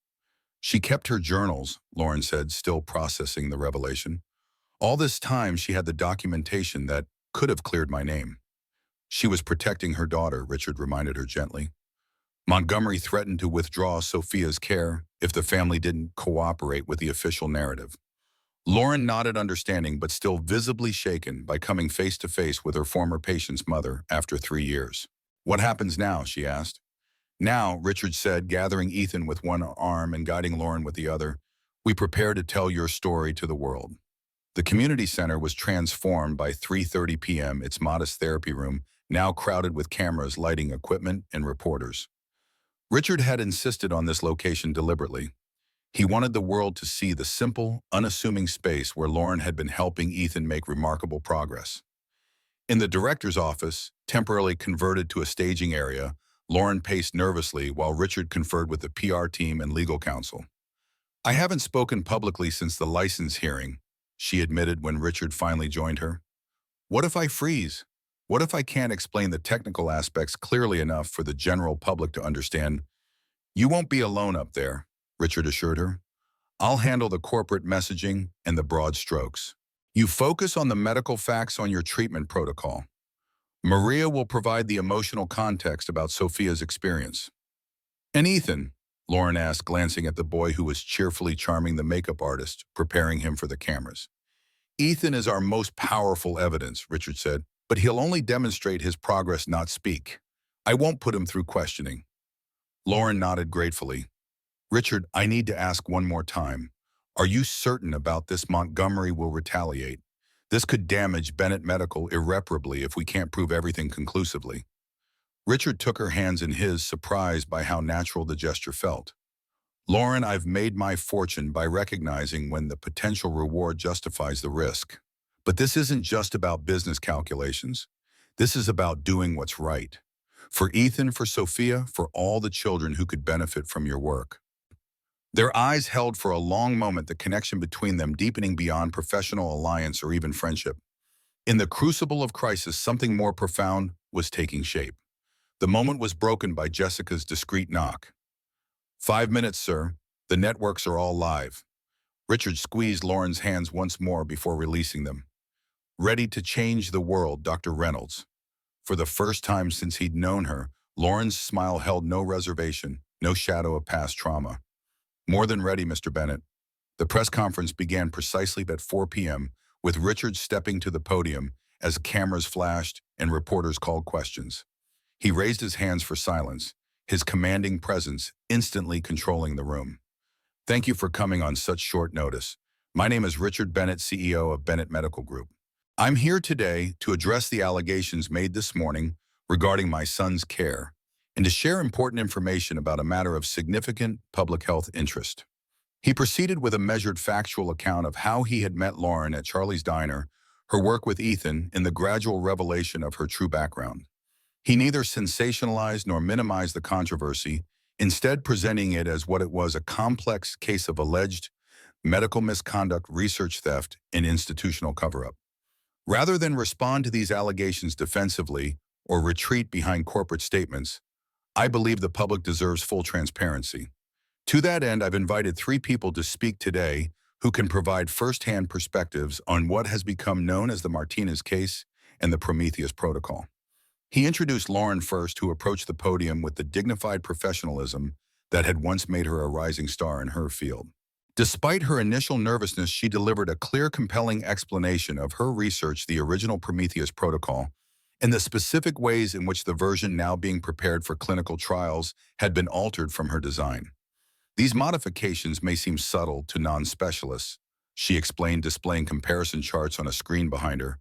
She kept her journals, Lauren said, still processing the revelation. All this time, she had the documentation that could have cleared my name. She was protecting her daughter, Richard reminded her gently. Montgomery threatened to withdraw Sophia's care if the family didn't cooperate with the official narrative. Lauren nodded understanding but still visibly shaken by coming face to face with her former patient's mother after 3 years. What happens now, she asked. Now, Richard said, gathering Ethan with one arm and guiding Lauren with the other, we prepare to tell your story to the world. The community center was transformed by 3:30 p.m., its modest therapy room, now crowded with cameras, lighting equipment, and reporters. Richard had insisted on this location deliberately. He wanted the world to see the simple, unassuming space where Lauren had been helping Ethan make remarkable progress. In the director's office, temporarily converted to a staging area, Lauren paced nervously while Richard conferred with the PR team and legal counsel. I haven't spoken publicly since the license hearing, she admitted when Richard finally joined her. What if I freeze? What if I can't explain the technical aspects clearly enough for the general public to understand? You won't be alone up there, Richard assured her. I'll handle the corporate messaging and the broad strokes. You focus on the medical facts on your treatment protocol. Maria will provide the emotional context about Sophia's experience. And Ethan? Lauren asked, glancing at the boy who was cheerfully charming the makeup artist, preparing him for the cameras. Ethan is our most powerful evidence, Richard said, but he'll only demonstrate his progress, not speak. I won't put him through questioning. Lauren nodded gratefully. Richard, I need to ask one more time. Are you certain about this? Montgomery will retaliate. This could damage Bennett Medical irreparably if we can't prove everything conclusively. Richard took her hands in his, surprised by how natural the gesture felt. Lauren, I've made my fortune by recognizing when the potential reward justifies the risk. But this isn't just about business calculations. This is about doing what's right. For Ethan, for Sophia, for all the children who could benefit from your work. Their eyes held for a long moment, the connection between them deepening beyond professional alliance or even friendship. In the crucible of crisis, something more profound was taking shape. The moment was broken by Jessica's discreet knock. 5 minutes, sir. The networks are all live. Richard squeezed Lauren's hands once more before releasing them. Ready to change the world, Dr. Reynolds. For the first time since he'd known her, Lauren's smile held no reservation, no shadow of past trauma. More than ready, Mr. Bennett. The press conference began precisely at 4 p.m., with Richard stepping to the podium as cameras flashed and reporters called questions. He raised his hands for silence, his commanding presence instantly controlling the room. Thank you for coming on such short notice. My name is Richard Bennett, CEO of Bennett Medical Group. I'm here today to address the allegations made this morning regarding my son's care and to share important information about a matter of significant public health interest. He proceeded with a measured factual account of how he had met Lauren at Charlie's Diner, her work with Ethan, and the gradual revelation of her true background. He neither sensationalized nor minimized the controversy, instead presenting it as what it was, a complex case of alleged medical misconduct, research theft, and institutional cover-up. Rather than respond to these allegations defensively or retreat behind corporate statements, I believe the public deserves full transparency. To that end, I've invited 3 people to speak today who can provide firsthand perspectives on what has become known as the Martinez case and the Prometheus Protocol. He introduced Lauren first, who approached the podium with the dignified professionalism that had once made her a rising star in her field. Despite her initial nervousness, she delivered a clear, compelling explanation of her research, the original Prometheus Protocol, and the specific ways in which the version now being prepared for clinical trials had been altered from her design. These modifications may seem subtle to non-specialists, she explained, displaying comparison charts on a screen behind her,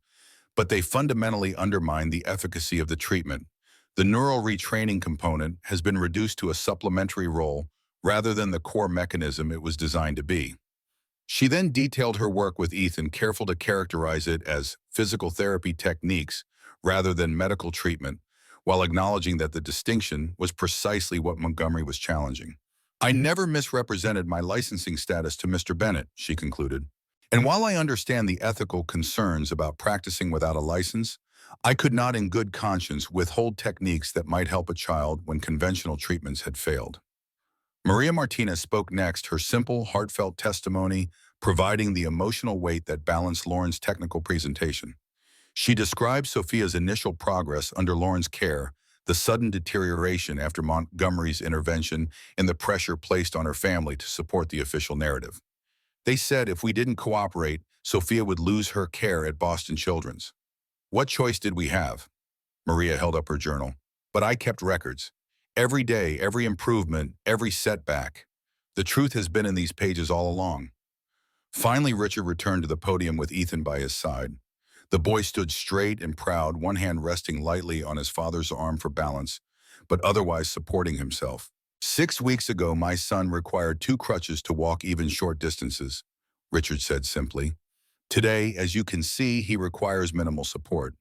but they fundamentally undermine the efficacy of the treatment. The neural retraining component has been reduced to a supplementary role rather than the core mechanism it was designed to be. She then detailed her work with Ethan, careful to characterize it as physical therapy techniques rather than medical treatment, while acknowledging that the distinction was precisely what Montgomery was challenging. I never misrepresented my licensing status to Mr. Bennett, she concluded. And while I understand the ethical concerns about practicing without a license, I could not in good conscience withhold techniques that might help a child when conventional treatments had failed. Maria Martinez spoke next, her simple, heartfelt testimony providing the emotional weight that balanced Lauren's technical presentation. She described Sophia's initial progress under Lauren's care, the sudden deterioration after Montgomery's intervention, and the pressure placed on her family to support the official narrative. They said if we didn't cooperate, Sophia would lose her care at Boston Children's. What choice did we have? Maria held up her journal. But I kept records. Every day, every improvement, every setback. The truth has been in these pages all along. Finally, Richard returned to the podium with Ethan by his side. The boy stood straight and proud, one hand resting lightly on his father's arm for balance, but otherwise supporting himself. 6 weeks ago, my son required 2 crutches to walk even short distances, Richard said simply. Today, as you can see, he requires minimal support.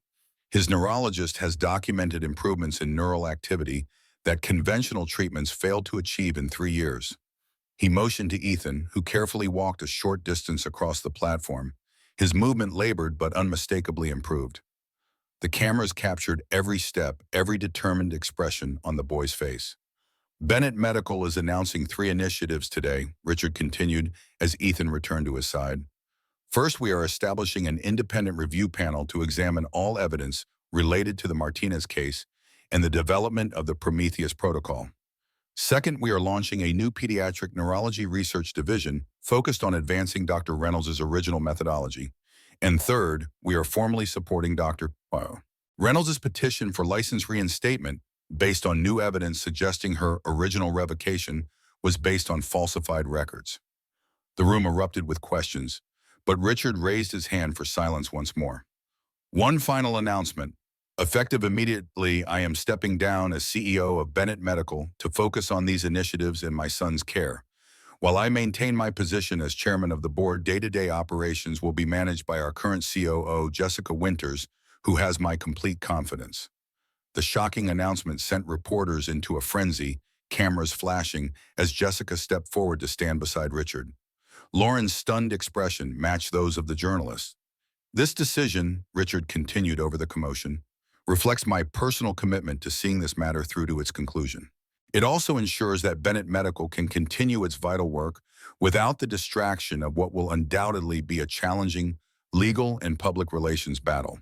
His neurologist has documented improvements in neural activity that conventional treatments failed to achieve in 3 years. He motioned to Ethan, who carefully walked a short distance across the platform. His movement labored but unmistakably improved. The cameras captured every step, every determined expression on the boy's face. Bennett Medical is announcing 3 initiatives today, Richard continued as Ethan returned to his side. First, we are establishing an independent review panel to examine all evidence related to the Martinez case and the development of the Prometheus protocol. Second, we are launching a new pediatric neurology research division focused on advancing Dr. Reynolds' original methodology. And third, we are formally supporting Dr. Reynolds' petition for license reinstatement based on new evidence suggesting her original revocation was based on falsified records. The room erupted with questions, but Richard raised his hand for silence once more. One final announcement. Effective immediately, I am stepping down as CEO of Bennett Medical to focus on these initiatives in my son's care. While I maintain my position as chairman of the board, day-to-day operations will be managed by our current COO, Jessica Winters, who has my complete confidence. The shocking announcement sent reporters into a frenzy, cameras flashing, as Jessica stepped forward to stand beside Richard. Lauren's stunned expression matched those of the journalists. This decision, Richard continued over the commotion, reflects my personal commitment to seeing this matter through to its conclusion. It also ensures that Bennett Medical can continue its vital work without the distraction of what will undoubtedly be a challenging legal and public relations battle.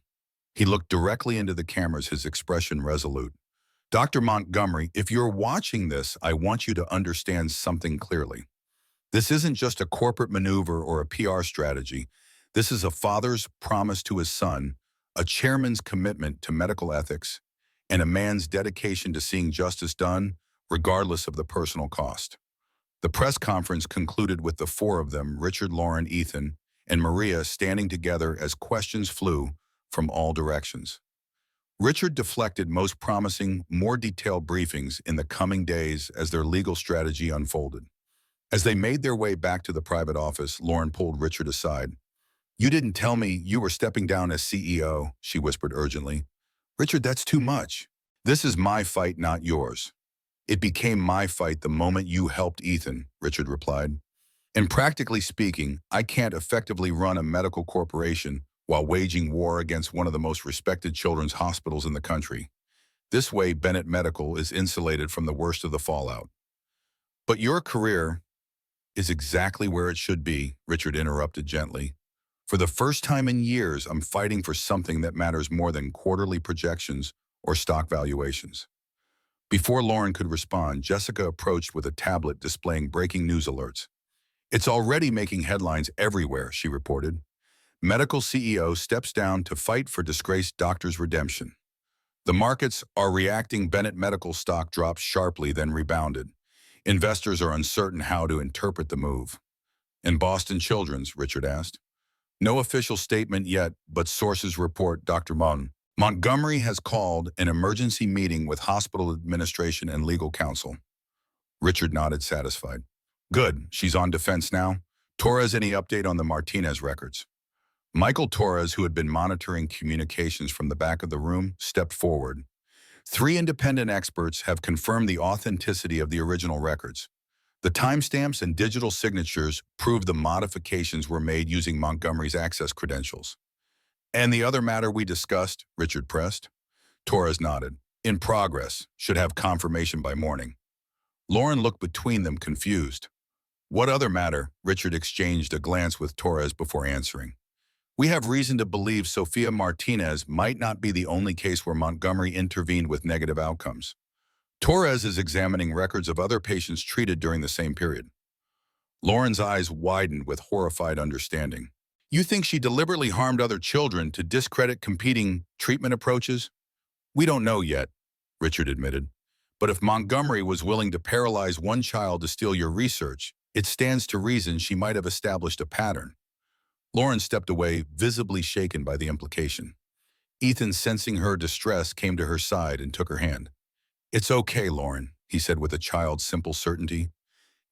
He looked directly into the cameras, his expression resolute. Dr. Montgomery, if you're watching this, I want you to understand something clearly. This isn't just a corporate maneuver or a PR strategy. This is a father's promise to his son, a chairman's commitment to medical ethics, and a man's dedication to seeing justice done, regardless of the personal cost. The press conference concluded with the 4 of them, Richard, Lauren, Ethan, and Maria, standing together as questions flew from all directions. Richard deflected most promising, more detailed briefings in the coming days as their legal strategy unfolded. As they made their way back to the private office, Lauren pulled Richard aside. "You didn't tell me you were stepping down as CEO," she whispered urgently. "Richard, that's too much. This is my fight, not yours." "It became my fight the moment you helped Ethan," Richard replied. "And practically speaking, I can't effectively run a medical corporation while waging war against one of the most respected children's hospitals in the country. This way, Bennett Medical is insulated from the worst of the fallout." "But your career is exactly where it should be," Richard interrupted gently. "For the first time in years, I'm fighting for something that matters more than quarterly projections or stock valuations." Before Lauren could respond, Jessica approached with a tablet displaying breaking news alerts. "It's already making headlines everywhere," she reported. "Medical CEO steps down to fight for disgraced doctor's redemption." The markets are reacting. Bennett Medical stock dropped sharply, then rebounded. Investors are uncertain how to interpret the move. "And Boston Children's?" Richard asked. "No official statement yet, but sources report Dr. Montgomery has called an emergency meeting with hospital administration and legal counsel." Richard nodded, satisfied. "Good, she's on defense now. Torres, any update on the Martinez records?" Michael Torres, who had been monitoring communications from the back of the room, stepped forward. 3 independent experts have confirmed the authenticity of the original records. The timestamps and digital signatures prove the modifications were made using Montgomery's access credentials. "And the other matter we discussed?" Richard pressed. Torres nodded. "In progress. Should have confirmation by morning." Lauren looked between them, confused. "What other matter?" Richard exchanged a glance with Torres before answering. "We have reason to believe Sophia Martinez might not be the only case where Montgomery intervened with negative outcomes. Torres is examining records of other patients treated during the same period." Lauren's eyes widened with horrified understanding. You think she deliberately harmed other children to discredit competing treatment approaches? We don't know yet, Richard admitted. But if Montgomery was willing to paralyze one child to steal your research, it stands to reason she might have established a pattern. Lauren stepped away, visibly shaken by the implication. Ethan, sensing her distress, came to her side and took her hand. It's okay, Lauren, he said with a child's simple certainty.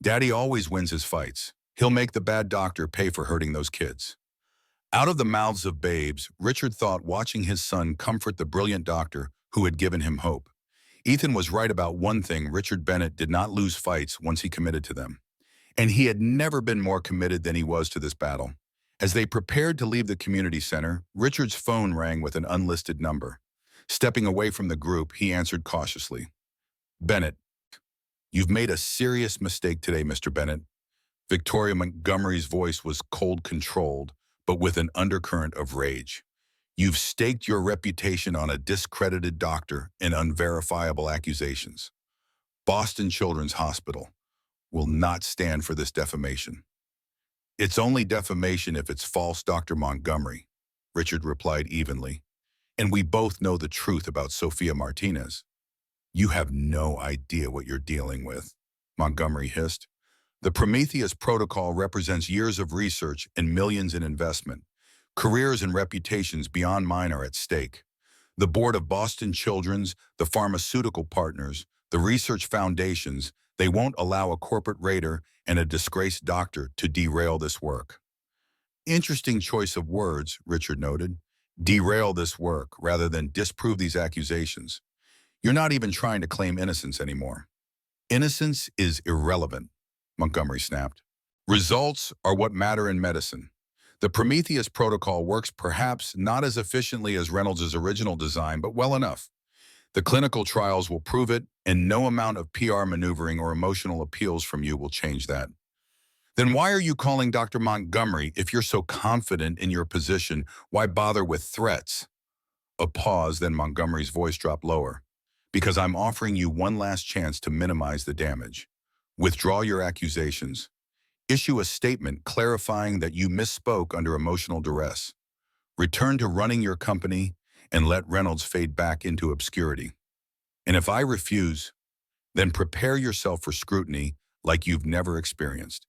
Daddy always wins his fights. He'll make the bad doctor pay for hurting those kids. Out of the mouths of babes, Richard thought, watching his son comfort the brilliant doctor who had given him hope. Ethan was right about one thing: Richard Bennett did not lose fights once he committed to them. And he had never been more committed than he was to this battle. As they prepared to leave the community center, Richard's phone rang with an unlisted number. Stepping away from the group, he answered cautiously. Bennett, you've made a serious mistake today, Mr. Bennett. Victoria Montgomery's voice was cold, controlled, but with an undercurrent of rage. You've staked your reputation on a discredited doctor and unverifiable accusations. Boston Children's Hospital will not stand for this defamation. It's only defamation if it's false, Dr. Montgomery, Richard replied evenly. And we both know the truth about Sophia Martinez. You have no idea what you're dealing with, Montgomery hissed. The Prometheus protocol represents years of research and millions in investment. Careers and reputations beyond mine are at stake. The board of Boston Children's, the pharmaceutical partners, the research foundations, they won't allow a corporate raider and a disgraced doctor to derail this work. Interesting choice of words, Richard noted. Derail this work rather than disprove these accusations. You're not even trying to claim innocence anymore. Innocence is irrelevant, Montgomery snapped. Results are what matter in medicine. The Prometheus protocol works perhaps not as efficiently as Reynolds' original design, but well enough. The clinical trials will prove it, and no amount of PR maneuvering or emotional appeals from you will change that. Then why are you calling Dr. Montgomery if you're so confident in your position? Why bother with threats? A pause, then Montgomery's voice dropped lower. Because I'm offering you one last chance to minimize the damage. Withdraw your accusations. Issue a statement clarifying that you misspoke under emotional duress. Return to running your company and let Reynolds fade back into obscurity. And if I refuse, then prepare yourself for scrutiny like you've never experienced.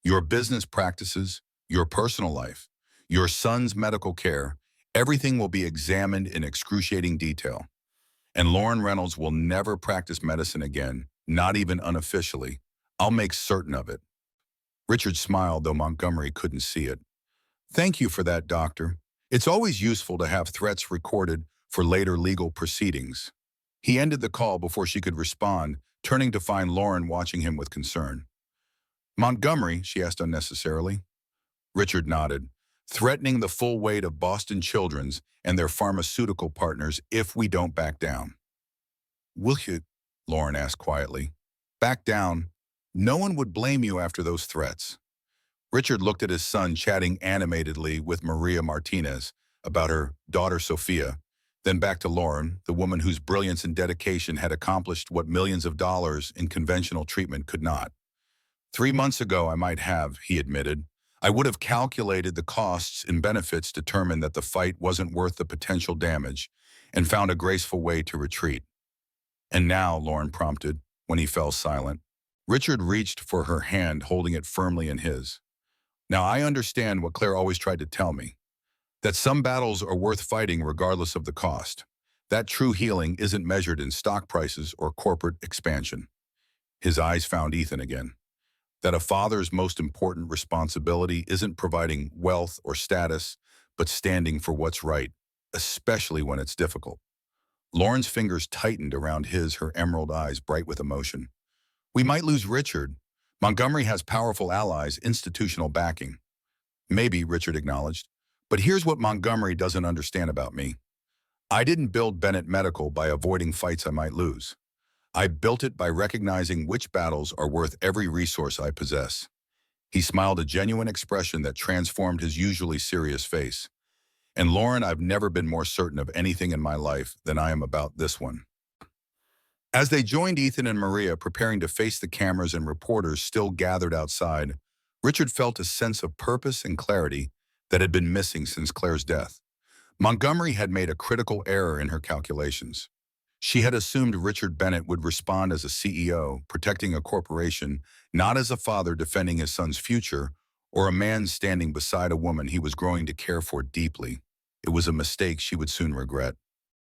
Your business practices, your personal life, your son's medical care, everything will be examined in excruciating detail. And Lauren Reynolds will never practice medicine again, not even unofficially. I'll make certain of it. Richard smiled, though Montgomery couldn't see it. Thank you for that, doctor. It's always useful to have threats recorded for later legal proceedings. He ended the call before she could respond, turning to find Lauren watching him with concern. Montgomery, she asked unnecessarily. Richard nodded, threatening the full weight of Boston Children's and their pharmaceutical partners if we don't back down. Will you? Lauren asked quietly. Back down? No one would blame you after those threats. Richard looked at his son chatting animatedly with Maria Martinez about her daughter Sophia, then back to Lauren, the woman whose brilliance and dedication had accomplished what millions of dollars in conventional treatment could not. 3 months ago, I might have, he admitted. I would have calculated the costs and benefits, determined that the fight wasn't worth the potential damage, and found a graceful way to retreat. And now, Lauren prompted, when he fell silent. Richard reached for her hand, holding it firmly in his. Now I understand what Claire always tried to tell me, that some battles are worth fighting regardless of the cost. That true healing isn't measured in stock prices or corporate expansion. His eyes found Ethan again. That a father's most important responsibility isn't providing wealth or status, but standing for what's right, especially when it's difficult. Lauren's fingers tightened around his, her emerald eyes bright with emotion. We might lose Richard. Montgomery has powerful allies, institutional backing. Maybe, Richard acknowledged. But here's what Montgomery doesn't understand about me. I didn't build Bennett Medical by avoiding fights I might lose. I built it by recognizing which battles are worth every resource I possess. He smiled, a genuine expression that transformed his usually serious face. And Lauren, I've never been more certain of anything in my life than I am about this one. As they joined Ethan and Maria, preparing to face the cameras and reporters still gathered outside, Richard felt a sense of purpose and clarity that had been missing since Claire's death. Montgomery had made a critical error in her calculations. She had assumed Richard Bennett would respond as a CEO, protecting a corporation, not as a father defending his son's future, or a man standing beside a woman he was growing to care for deeply. It was a mistake she would soon regret.